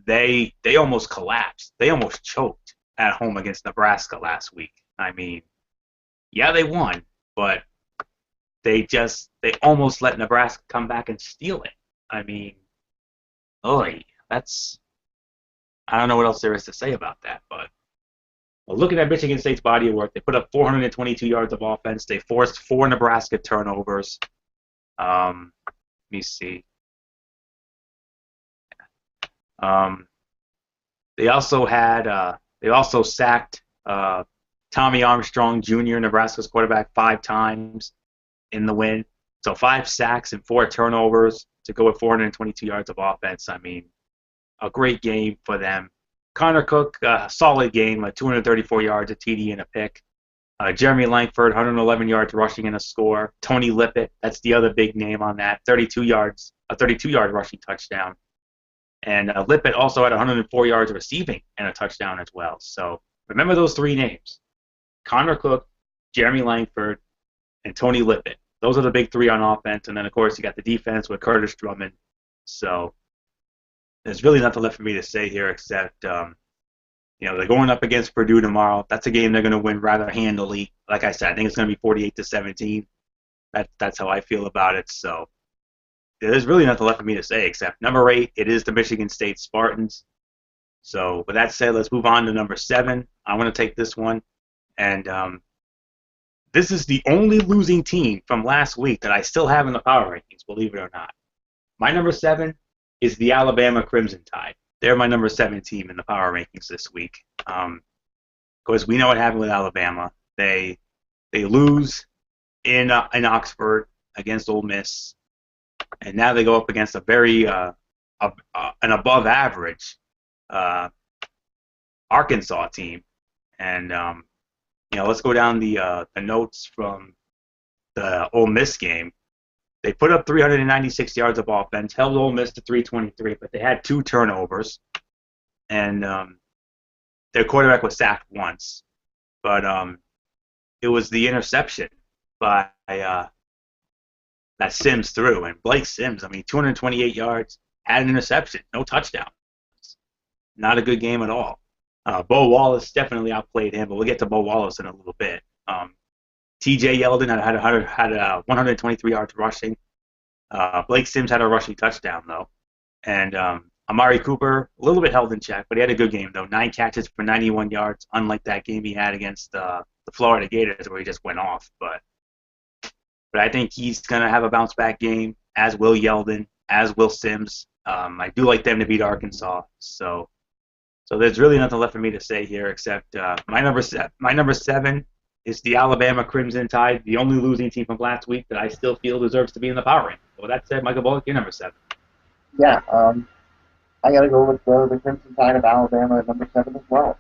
they almost collapsed. They almost choked at home against Nebraska last week. I mean, yeah, they won, but they almost let Nebraska come back and steal it. I mean, I don't know what else there is to say about that, but well, looking at Michigan State's body of work, they put up 422 yards of offense. They forced 4 Nebraska turnovers. Let me see. They also sacked Tommy Armstrong Jr., Nebraska's quarterback, 5 times in the win. So 5 sacks and 4 turnovers to go with 422 yards of offense. I mean, a great game for them. Connor Cook, solid game, 234 yards, a TD and a pick. Jeremy Langford, 111 yards rushing and a score. Tony Lippett, that's the other big name on that, 32 yards, a 32-yard rushing touchdown. And Lippett also had 104 yards receiving and a touchdown as well. So remember those 3 names: Connor Cook, Jeremy Langford, and Tony Lippett. Those are the big 3 on offense. And then, of course, you got the defense with Curtis Drummond. So there's really nothing left for me to say here except, they're going up against Purdue tomorrow. That's a game they're going to win rather handily. Like I said, I think it's going to be 48 to 17. That's how I feel about it. So there's really nothing left for me to say except number 8, it is the Michigan State Spartans. So with that said, let's move on to number 7. I'm going to take this one. And this is the only losing team from last week that I still have in the power rankings, believe it or not. My number 7 is the Alabama Crimson Tide. They're my number 7 team in the power rankings this week. Because we know what happened with Alabama. They lose in Oxford against Ole Miss, and now they go up against a very an above average Arkansas team. And let's go down the notes from the Ole Miss game. They put up 396 yards of offense, held Ole Miss to 323, but they had 2 turnovers, and their quarterback was sacked once. But it was the interception by that Sims threw, and Blake Sims, 228 yards, had an interception, no touchdown. Not a good game at all. Bo Wallace definitely outplayed him, but we'll get to Bo Wallace in a little bit. T.J. Yeldon had 123 yards rushing. Blake Sims had a rushing touchdown, though. And Amari Cooper, a little bit held in check, but he had a good game, though. 9 catches for 91 yards, unlike that game he had against the Florida Gators where he just went off. But I think he's going to have a bounce-back game, as will Yeldon, as will Sims. I do like them to beat Arkansas. So there's really nothing left for me to say here except my number 7 is the Alabama Crimson Tide, the only losing team from last week that I still feel deserves to be in the power rank. So with that said, Michael Bullock, you're number 7. Yeah, I got to go with the Crimson Tide of Alabama at number 7 as well.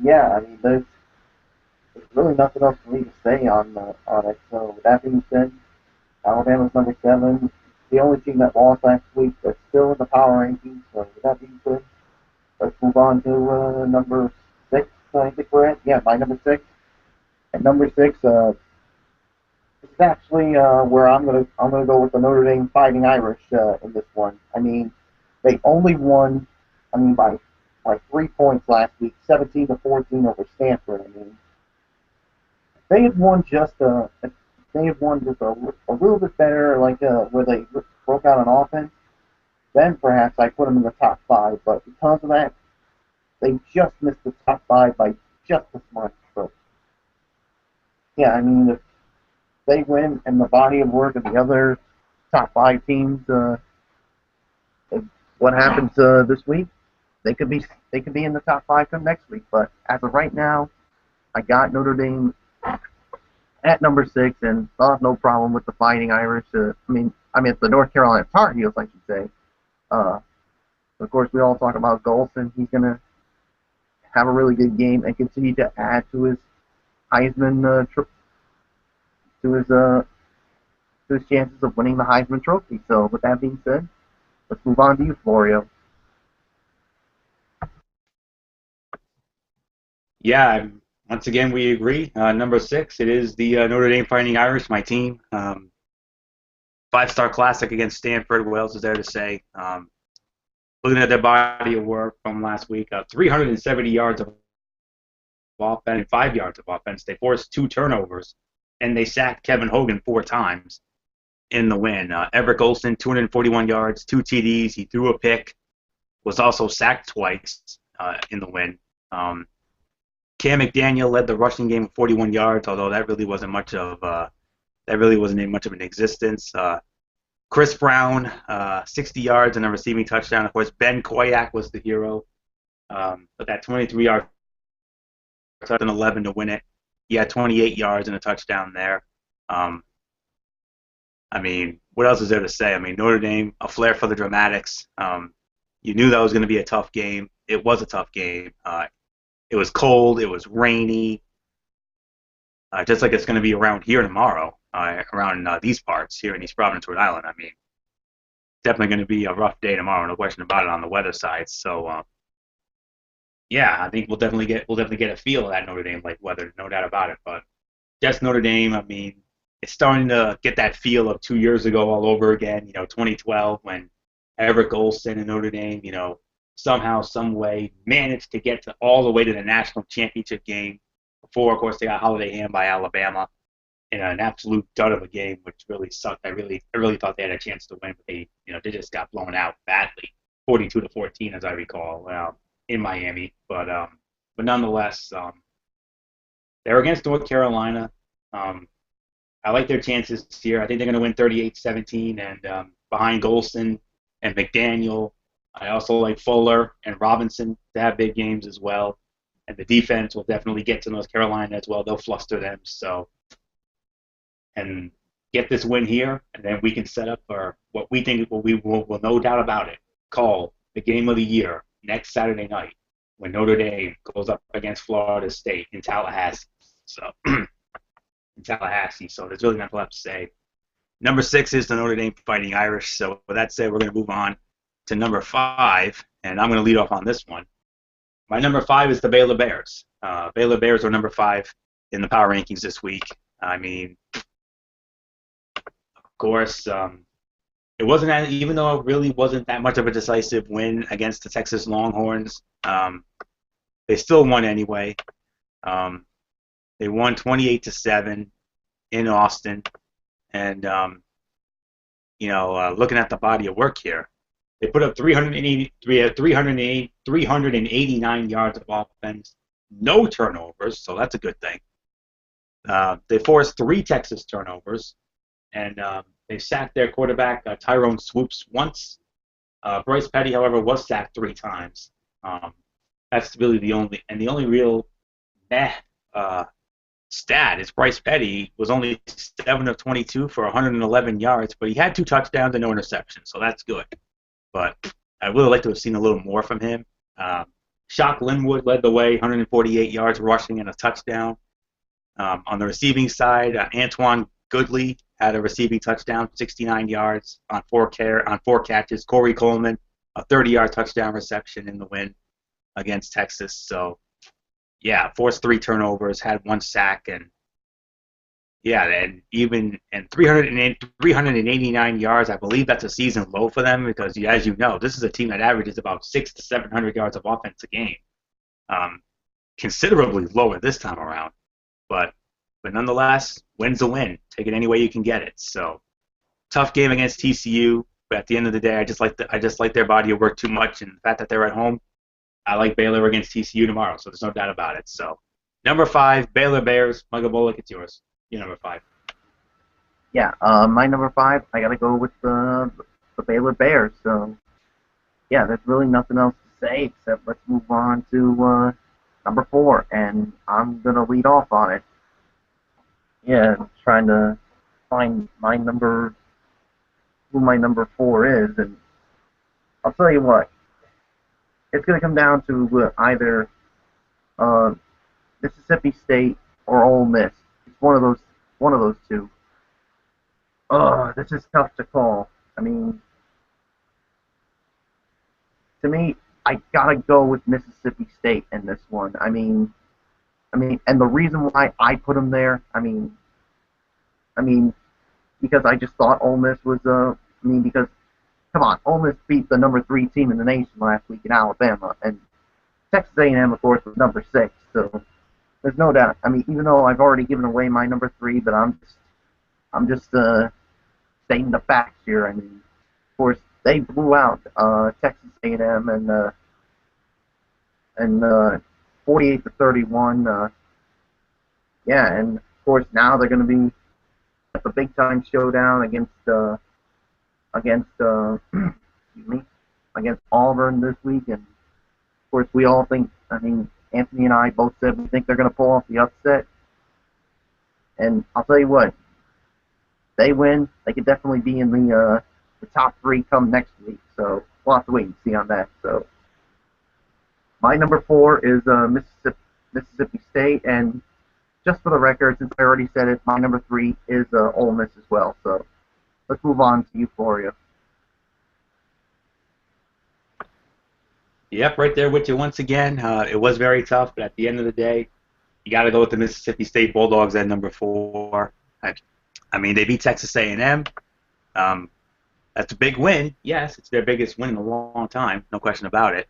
Yeah, there's really nothing else for me to say on it. So with that being said, Alabama's number 7. The only team that lost last week that's still in the power rankings. So with that being said, let's move on to number 6. I think we're at. Yeah, my number 6. At number 6, this is actually where I'm gonna go with the Notre Dame Fighting Irish in this one. They only won, by 3 points last week, 17-14 over Stanford. If they had won if they had won just a little bit better, where they broke out on offense, then perhaps I put them in the top 5. But because of that, they just missed the top 5 by just as much. But yeah, if they win and the body of work of the other top 5 teams, what happens this week, they could be in the top 5 come next week. But as of right now, I got Notre Dame at number 6, and I'll have no problem with the Fighting Irish. It's the North Carolina Tar Heels, I should say. Of course, we all talk about Golson. He's gonna have a really good game and continue to add to his Heisman to his chances of winning the Heisman Trophy. So, with that being said, let's move on to you, Florio. Yeah, once again, we agree. Number 6, it is the Notre Dame Fighting Irish, my team. 5-star classic against Stanford. What else is there to say? Looking at their body of work from last week, 370 yards of offense and 5 yards of offense. They forced 2 turnovers, and they sacked Kevin Hogan 4 times in the win. Everett Olson, 241 yards, 2 TDs. He threw a pick, was also sacked twice in the win. Cam McDaniel led the rushing game with 41 yards, although that really wasn't much of an existence. Chris Brown, 60 yards and a receiving touchdown. Of course, Ben Koyak was the hero, but that 23-yard touchdown, 11 to win it. He had 28 yards and a touchdown there. What else is there to say? Notre Dame, a flair for the dramatics. You knew that was going to be a tough game. It was a tough game. It was cold. It was rainy. Just like it's going to be around here tomorrow, around these parts here in East Providence, Rhode Island. Definitely going to be a rough day tomorrow, no question about it on the weather side. So, yeah, I think we'll definitely get a feel of that Notre Dame like weather, no doubt about it. But just Notre Dame, it's starting to get that feel of 2 years ago all over again. 2012 when Everett Golson and Notre Dame, somehow, some way managed to get all the way to the national championship game. Before, of course, they got holiday hand by Alabama in an absolute dud of a game, which really sucked. I really thought they had a chance to win, but they just got blown out badly, 42-14, as I recall, in Miami. But nonetheless, they're against North Carolina. I like their chances here. I think they're going to win 38-17, and behind Golson and McDaniel, I also like Fuller and Robinson to have big games as well. And the defense will definitely get to North Carolina as well. They'll fluster them. So, and get this win here, and then we can set up for what we think we will no doubt about it, call the game of the year next Saturday night when Notre Dame goes up against Florida State in Tallahassee. So, So there's really nothing left to say. Number 6 is the Notre Dame Fighting Irish. So with that said, we're going to move on to number 5, and I'm going to lead off on this one. My number 5 is the Baylor Bears. Baylor Bears are number 5 in the power rankings this week. Of course, it wasn't even though it really wasn't that much of a decisive win against the Texas Longhorns. They still won anyway. They won 28-7 in Austin, and looking at the body of work here, they put up 389 yards of offense, no turnovers, so that's a good thing. They forced 3 Texas turnovers, and they sacked their quarterback, Tyrone Swoops, once. Bryce Petty, however, was sacked 3 times. That's really the only real Eh, uh, stat is Bryce Petty was only 7 of 22 for 111 yards, but he had 2 touchdowns and no interceptions, so that's good. But I would have liked to have seen a little more from him. Um, Shock Linwood led the way, 148 yards rushing and a touchdown. On the receiving side, Antoine Goodley had a receiving touchdown, 69 yards on 4 catches. Corey Coleman, a 30-yard touchdown reception in the win against Texas. So, yeah, forced 3 turnovers, had 1 sack, and yeah, and 389 yards. I believe that's a season low for them because, as you know, this is a team that averages about 600 to 700 yards of offense a game. Um, Considerably lower this time around. But nonetheless, win's a win. Take it any way you can get it. So tough game against TCU, but at the end of the day, I just like their body of work too much, and the fact that they're at home, I like Baylor against TCU tomorrow. So there's no doubt about it. So number 5, Baylor Bears. Michael Bolick, it's yours. You're number 5. Yeah, my number 5, I gotta go with the Baylor Bears. So yeah, there's really nothing else to say except let's move on to number 4, and I'm gonna lead off on it. Yeah, trying to find who my number 4 is, and I'll tell you what, it's gonna come down to either uh, Mississippi State or Ole Miss. It's one of those two. This is tough to call. I mean, to me, I gotta go with Mississippi State in this one. And the reason why I put them there, I mean, because I just thought Ole Miss was, because come on, Ole Miss beat the number 3 team in the nation last week in Alabama, and Texas A&M, of course, was number 6. So there's no doubt. I mean, even though I've already given away my number 3, but I'm just stating the facts here. I mean, of course, they blew out Texas A&M and 48-31. Yeah, and of course now they're going to be at the big time showdown against excuse me, against Auburn this week, and of course we all think. I mean, Anthony and I both said we think they're going to pull off the upset, and I'll tell you what, they win, they could definitely be in the top 3 come next week. So we'll have to wait and see on that. So my number 4 is Mississippi State, and just for the record, since I already said it, my number 3 is Ole Miss as well. So let's move on to Euphoria. Yep, right there with you once again. It was very tough, but at the end of the day, you got to go with the Mississippi State Bulldogs at number 4. I mean, they beat Texas A&M. That's a big win. Yes, it's their biggest win in a long time, no question about it.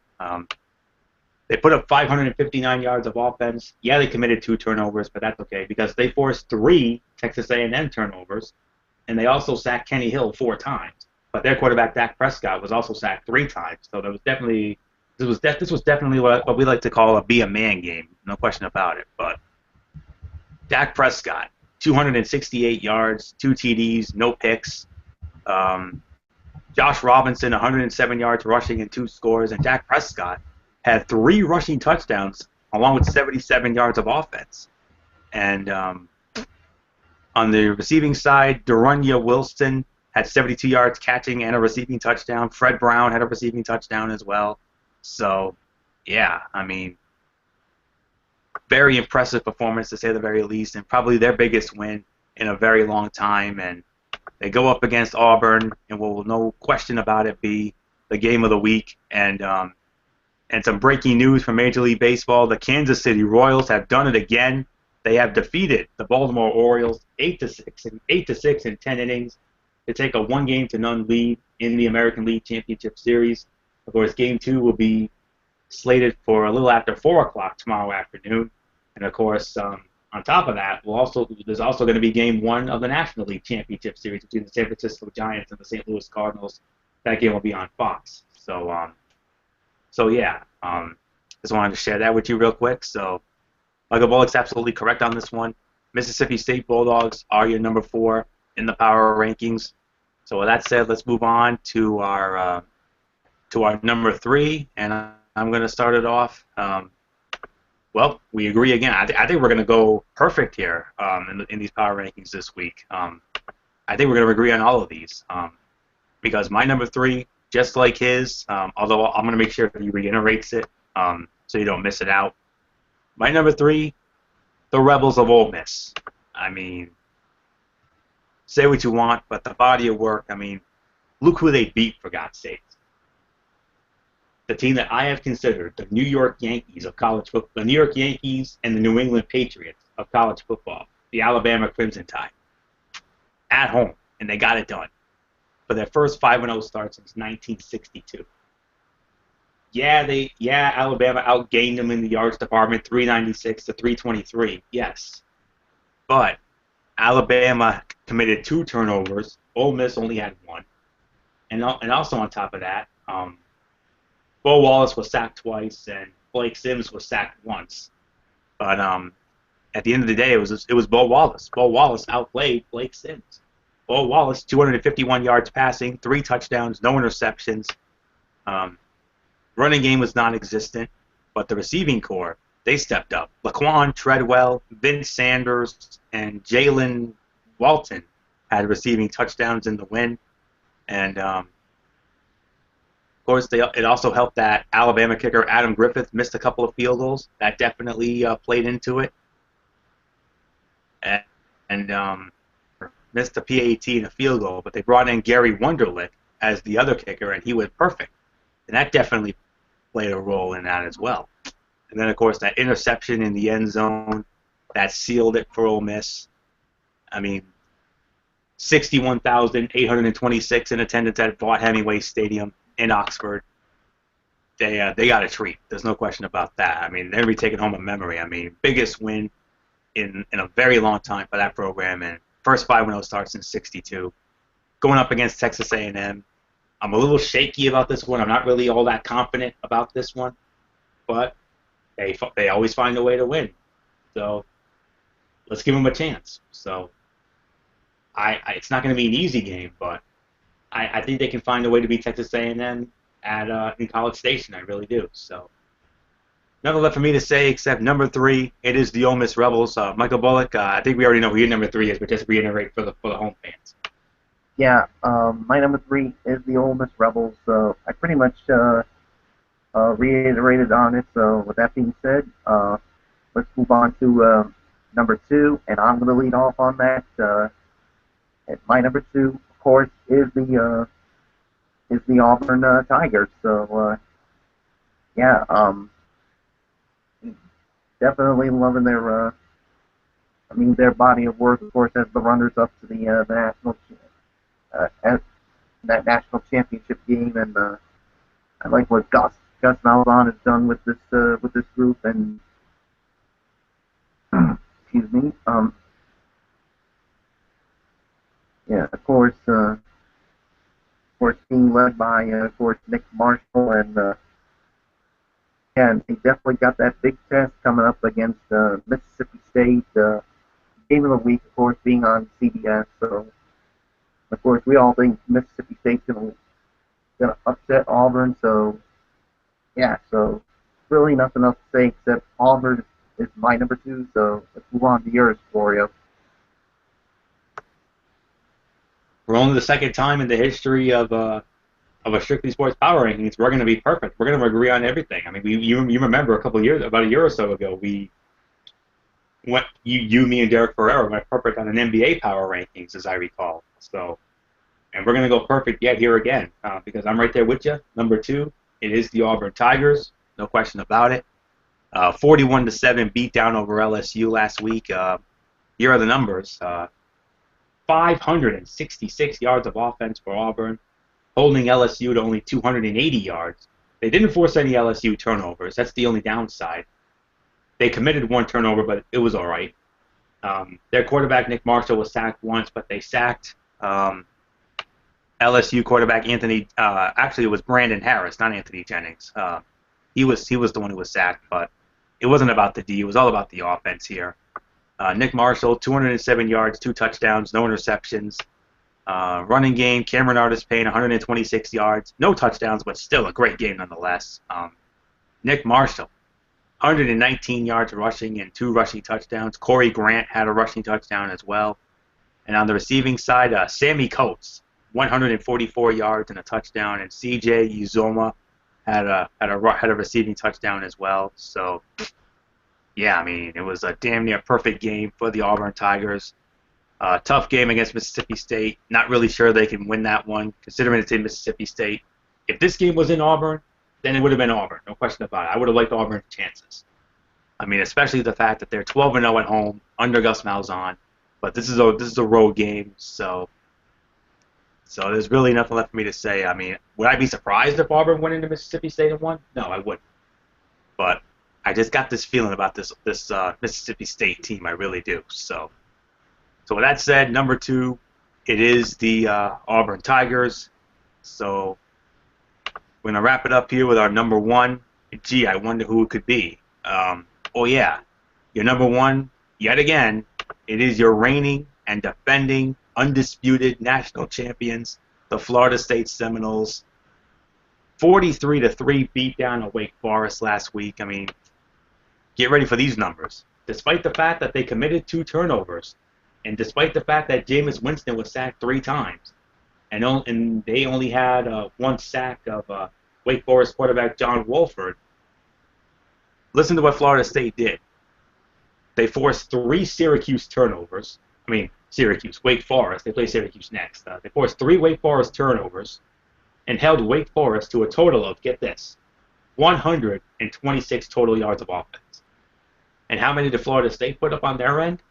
They put up 559 yards of offense. Yeah, they committed 2 turnovers, but that's okay because they forced 3 Texas A&M turnovers, and they also sacked Kenny Hill 4 times. But their quarterback Dak Prescott was also sacked 3 times. So there was definitely this was definitely what we like to call a be a man game, no question about it. But Dak Prescott, 268 yards, 2 TDs, no picks. Josh Robinson, 107 yards rushing and 2 scores, and Dak Prescott had 3 rushing touchdowns along with 77 yards of offense. And on the receiving side, Darunya Wilson had 72 yards catching and a receiving touchdown. Fred Brown had a receiving touchdown as well. So, yeah, I mean, very impressive performance to say the very least, and probably their biggest win in a very long time. And they go up against Auburn, and will no question about it be the game of the week. And some breaking news from Major League Baseball: the Kansas City Royals have done it again. They have defeated the Baltimore Orioles 8-6 in 10 innings to take a 1-game-to-none lead in the American League Championship Series. Of course, Game 2 will be slated for a little after 4 o'clock tomorrow afternoon. And, of course, on top of that, there's also going to be Game 1 of the National League Championship Series between the San Francisco Giants and the St. Louis Cardinals. That game will be on Fox. So yeah, just wanted to share that with you real quick. So Michael Bullock's absolutely correct on this one. Mississippi State Bulldogs are your number 4 in the power rankings. So with that said, let's move on to our number 3, and I'm going to start it off. Well, we agree again. I think we're going to go perfect here in these power rankings this week. I think we're going to agree on all of these because my number three, just like his, although I'm going to make sure he reiterates it so you don't miss it out. My number three, the Rebels of Ole Miss. I mean, say what you want, but the body of work, I mean, look who they beat, for God's sake. The team that I have considered the New York Yankees of college football, the New York Yankees and the New England Patriots of college football, the Alabama Crimson Tide, at home, and they got it done for their first 5-0 start since 1962. Alabama outgained them in the yards department, 396 to 323. Yes, but Alabama committed 2 turnovers. Ole Miss only had 1, and also on top of that, Bo Wallace was sacked twice, and Blake Sims was sacked once. But at the end of the day, it was Bo Wallace. Bo Wallace outplayed Blake Sims. Bo Wallace, 251 yards passing, 3 touchdowns, no interceptions. Running game was non-existent, but the receiving core, they stepped up. Laquan Treadwell, Vince Sanders, and Jalen Walton had receiving touchdowns in the win. And of course, it also helped that Alabama kicker Adam Griffith missed a couple of field goals. That definitely played into it. And missed a PAT and a field goal, but they brought in Gary Wunderlich as the other kicker, and he was perfect. And that definitely played a role in that as well. And then, of course, that interception in the end zone, that sealed it for Ole Miss. I mean, 61,826 in attendance at Vaught-Hemingway Stadium in Oxford. They got a treat. There's no question about that. I mean, they're going to be taking home a memory. I mean, biggest win in a very long time for that program, and first 5-0 start since '62. Going up against Texas A&M. I'm a little shaky about this one. I'm not really all that confident about this one, but they always find a way to win. So let's give them a chance. So it's not going to be an easy game, but I think they can find a way to beat Texas A&M in College Station. I really do. So nothing left for me to say except number 3. It is the Ole Miss Rebels. Michael Bullock. I think we already know who your number 3 is, but just reiterate for the home fans. Yeah, my number 3 is the Ole Miss Rebels. So I pretty much reiterated on it. So with that being said, let's move on to number 2, and I'm going to lead off on that. My number 2, of course, is the Auburn Tigers. So definitely loving their their body of work, of course, as the runners up to the national at that national championship game, and I like what Gus Malzahn has done with this group, and excuse me, of course, being led by of course Nick Marshall, and they definitely got that big test coming up against Mississippi State. Game of the week, of course, being on CBS. So, of course, we all think Mississippi State's gonna upset Auburn. So, so really nothing else to say except Auburn is my number 2. So let's move on to yours, Florio. For only the second time in the history of a Strictly Sports Power Rankings, we're going to be perfect. We're going to agree on everything. I mean, you remember about a year or so ago, we went, me, and Derek Ferrero went perfect on an NBA Power Rankings, as I recall. So, and we're going to go perfect yet here again, because I'm right there with you. Number 2, it is the Auburn Tigers, no question about it. 41-7 beatdown over LSU last week. Here are the numbers. 566 yards of offense for Auburn, holding LSU to only 280 yards. They didn't force any LSU turnovers. That's the only downside. They committed 1 turnover, but it was all right. Their quarterback, Nick Marshall, was sacked once, but they sacked LSU quarterback Anthony. Actually, it was Brandon Harris, not Anthony Jennings. He was the one who was sacked, but it wasn't about the D. It was all about the offense here. Nick Marshall, 207 yards, 2 touchdowns, no interceptions. Running game, Cameron Artis-Payne, 126 yards, no touchdowns, but still a great game nonetheless. Nick Marshall, 119 yards rushing and 2 rushing touchdowns. Corey Grant had a rushing touchdown as well. And on the receiving side, Sammy Coates, 144 yards and a touchdown, and C.J. Uzoma had a receiving touchdown as well. So, yeah, I mean, it was a damn near perfect game for the Auburn Tigers. Tough game against Mississippi State. Not really sure they can win that one, considering it's in Mississippi State. If this game was in Auburn, then it would have been Auburn, no question about it. I would have liked Auburn's chances. I mean, especially the fact that they're 12-0 at home under Gus Malzahn. But this is a road game, so there's really nothing left for me to say. I mean, would I be surprised if Auburn went into Mississippi State and won? No, I wouldn't. But I just got this feeling about this Mississippi State team. I really do. So with that said, number 2, it is the Auburn Tigers. So we're gonna wrap it up here with our number 1. Gee, I wonder who it could be. Oh yeah, your number 1 yet again. It is your reigning and defending undisputed national champions, the Florida State Seminoles. 43-3 beat down at Wake Forest last week. I mean, get ready for these numbers. Despite the fact that they committed 2 turnovers, and despite the fact that Jameis Winston was sacked 3 times, and they only had 1 sack of Wake Forest quarterback John Wolford, listen to what Florida State did. They forced 3 Syracuse turnovers. I mean, Syracuse, Wake Forest. They play Syracuse next. They forced 3 Wake Forest turnovers and held Wake Forest to a total of, get this, 126 total yards of offense. And how many did Florida State put up on their end?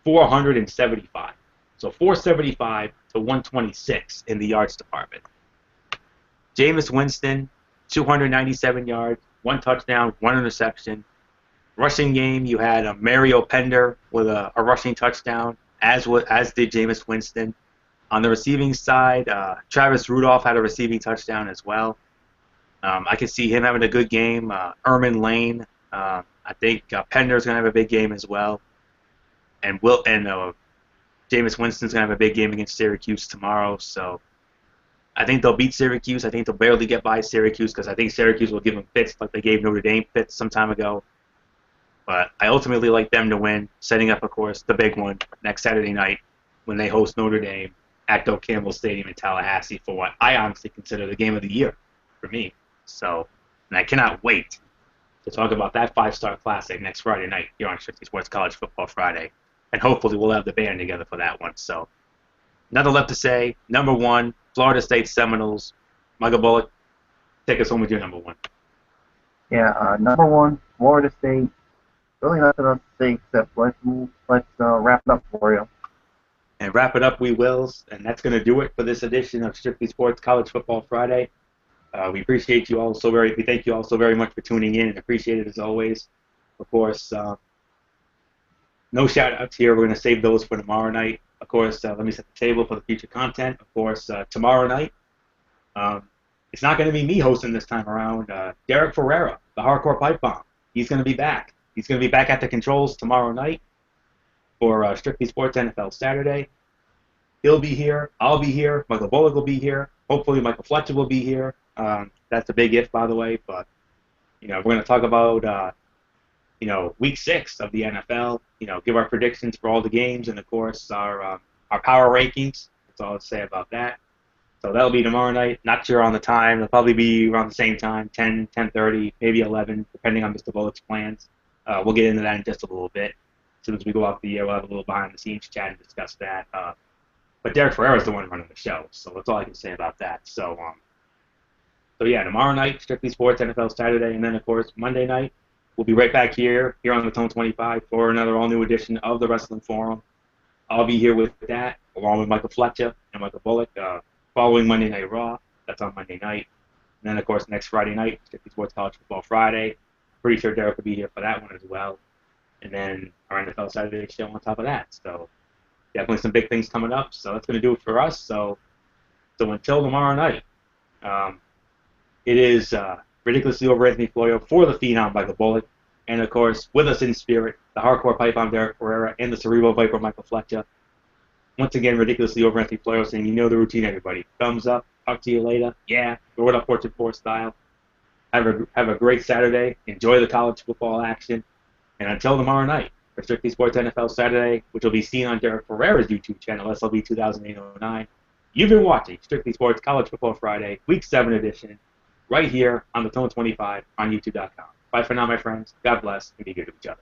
475. So 475 to 126 in the yards department. Jameis Winston, 297 yards, 1 touchdown, 1 interception. Rushing game, you had Mario Pender with a rushing touchdown, as did Jameis Winston. On the receiving side, Travis Rudolph had a receiving touchdown as well. I can see him having a good game. Erman Lane, I think Pender's going to have a big game as well. And Jameis Winston's going to have a big game against Syracuse tomorrow. So I think they'll beat Syracuse. I think they'll barely get by Syracuse because I think Syracuse will give them fits like they gave Notre Dame fits some time ago. But I ultimately like them to win, setting up, of course, the big one next Saturday night when they host Notre Dame at Doak Campbell Stadium in Tallahassee for what I honestly consider the game of the year for me. So, and I cannot wait to talk about that 5-star classic next Friday night here on Strictly Sports College Football Friday. And hopefully we'll have the band together for that one. So, nothing left to say. Number 1, Florida State Seminoles. Michael Bullock, take us home with your number 1. Yeah, number 1, Florida State. Really nothing else to say except let's wrap it up for you. And wrap it up we will, and that's going to do it for this edition of Strictly Sports College Football Friday. We appreciate you all we thank you all so very much for tuning in and appreciate it as always. Of course, no shout-outs here. We're going to save those for tomorrow night. Of course, let me set the table for the future content. Of course, tomorrow night, it's not going to be me hosting this time around. Derek Ferreira, the Hardcore Pipe Bomb, he's going to be back. He's going to be back at the controls tomorrow night for Strictly Sports NFL Saturday. He'll be here. I'll be here. Michael Bullock will be here. Hopefully Michael Fletcher will be here. That's a big if, by the way. But, we're going to talk about, Week 6 of the NFL. Give our predictions for all the games and, of course, our power rankings. That's all I'll say about that. So that'll be tomorrow night. Not sure on the time. It'll probably be around the same time, 10, 10:30, maybe 11, depending on Mr. Bullock's plans. We'll get into that in just a little bit. As soon as we go off the air, we'll have a little behind-the-scenes chat and discuss that. But Derek Ferreira is the one running the show, so that's all I can say about that. So yeah, tomorrow night, Strictly Sports NFL Saturday, and then, of course, Monday night, we'll be right back here on the Tone 25 for another all-new edition of the Wrestling Forum. I'll be here with that, along with Michael Fletcher and Michael Bullock, following Monday Night Raw. That's on Monday night. And then, of course, next Friday night, Strictly Sports College Football Friday. Pretty sure Derek will be here for that one as well. And then our NFL Saturday show on top of that. So definitely some big things coming up. So that's going to do it for us. So until tomorrow night, it is Ridiculously Over Anthony Florio for the Phenom Michael Bullock. And, of course, with us in spirit, the Hardcore Pipe on Derek Ferreira and the Cerebral Viper Michael Fletcher. Once again, Ridiculously Over Anthony Florio saying, you know the routine, everybody. Thumbs up. Talk to you later. Yeah. Throw it up Fortune 4 style. Have a great Saturday. Enjoy the college football action. And until tomorrow night for Strictly Sports NFL Saturday, which will be seen on Derek Ferrera's YouTube channel, SLB 2009, you've been watching Strictly Sports College Football Friday, Week 7 edition, right here on the Tone 25 on YouTube.com. Bye for now, my friends. God bless, and be good to each other.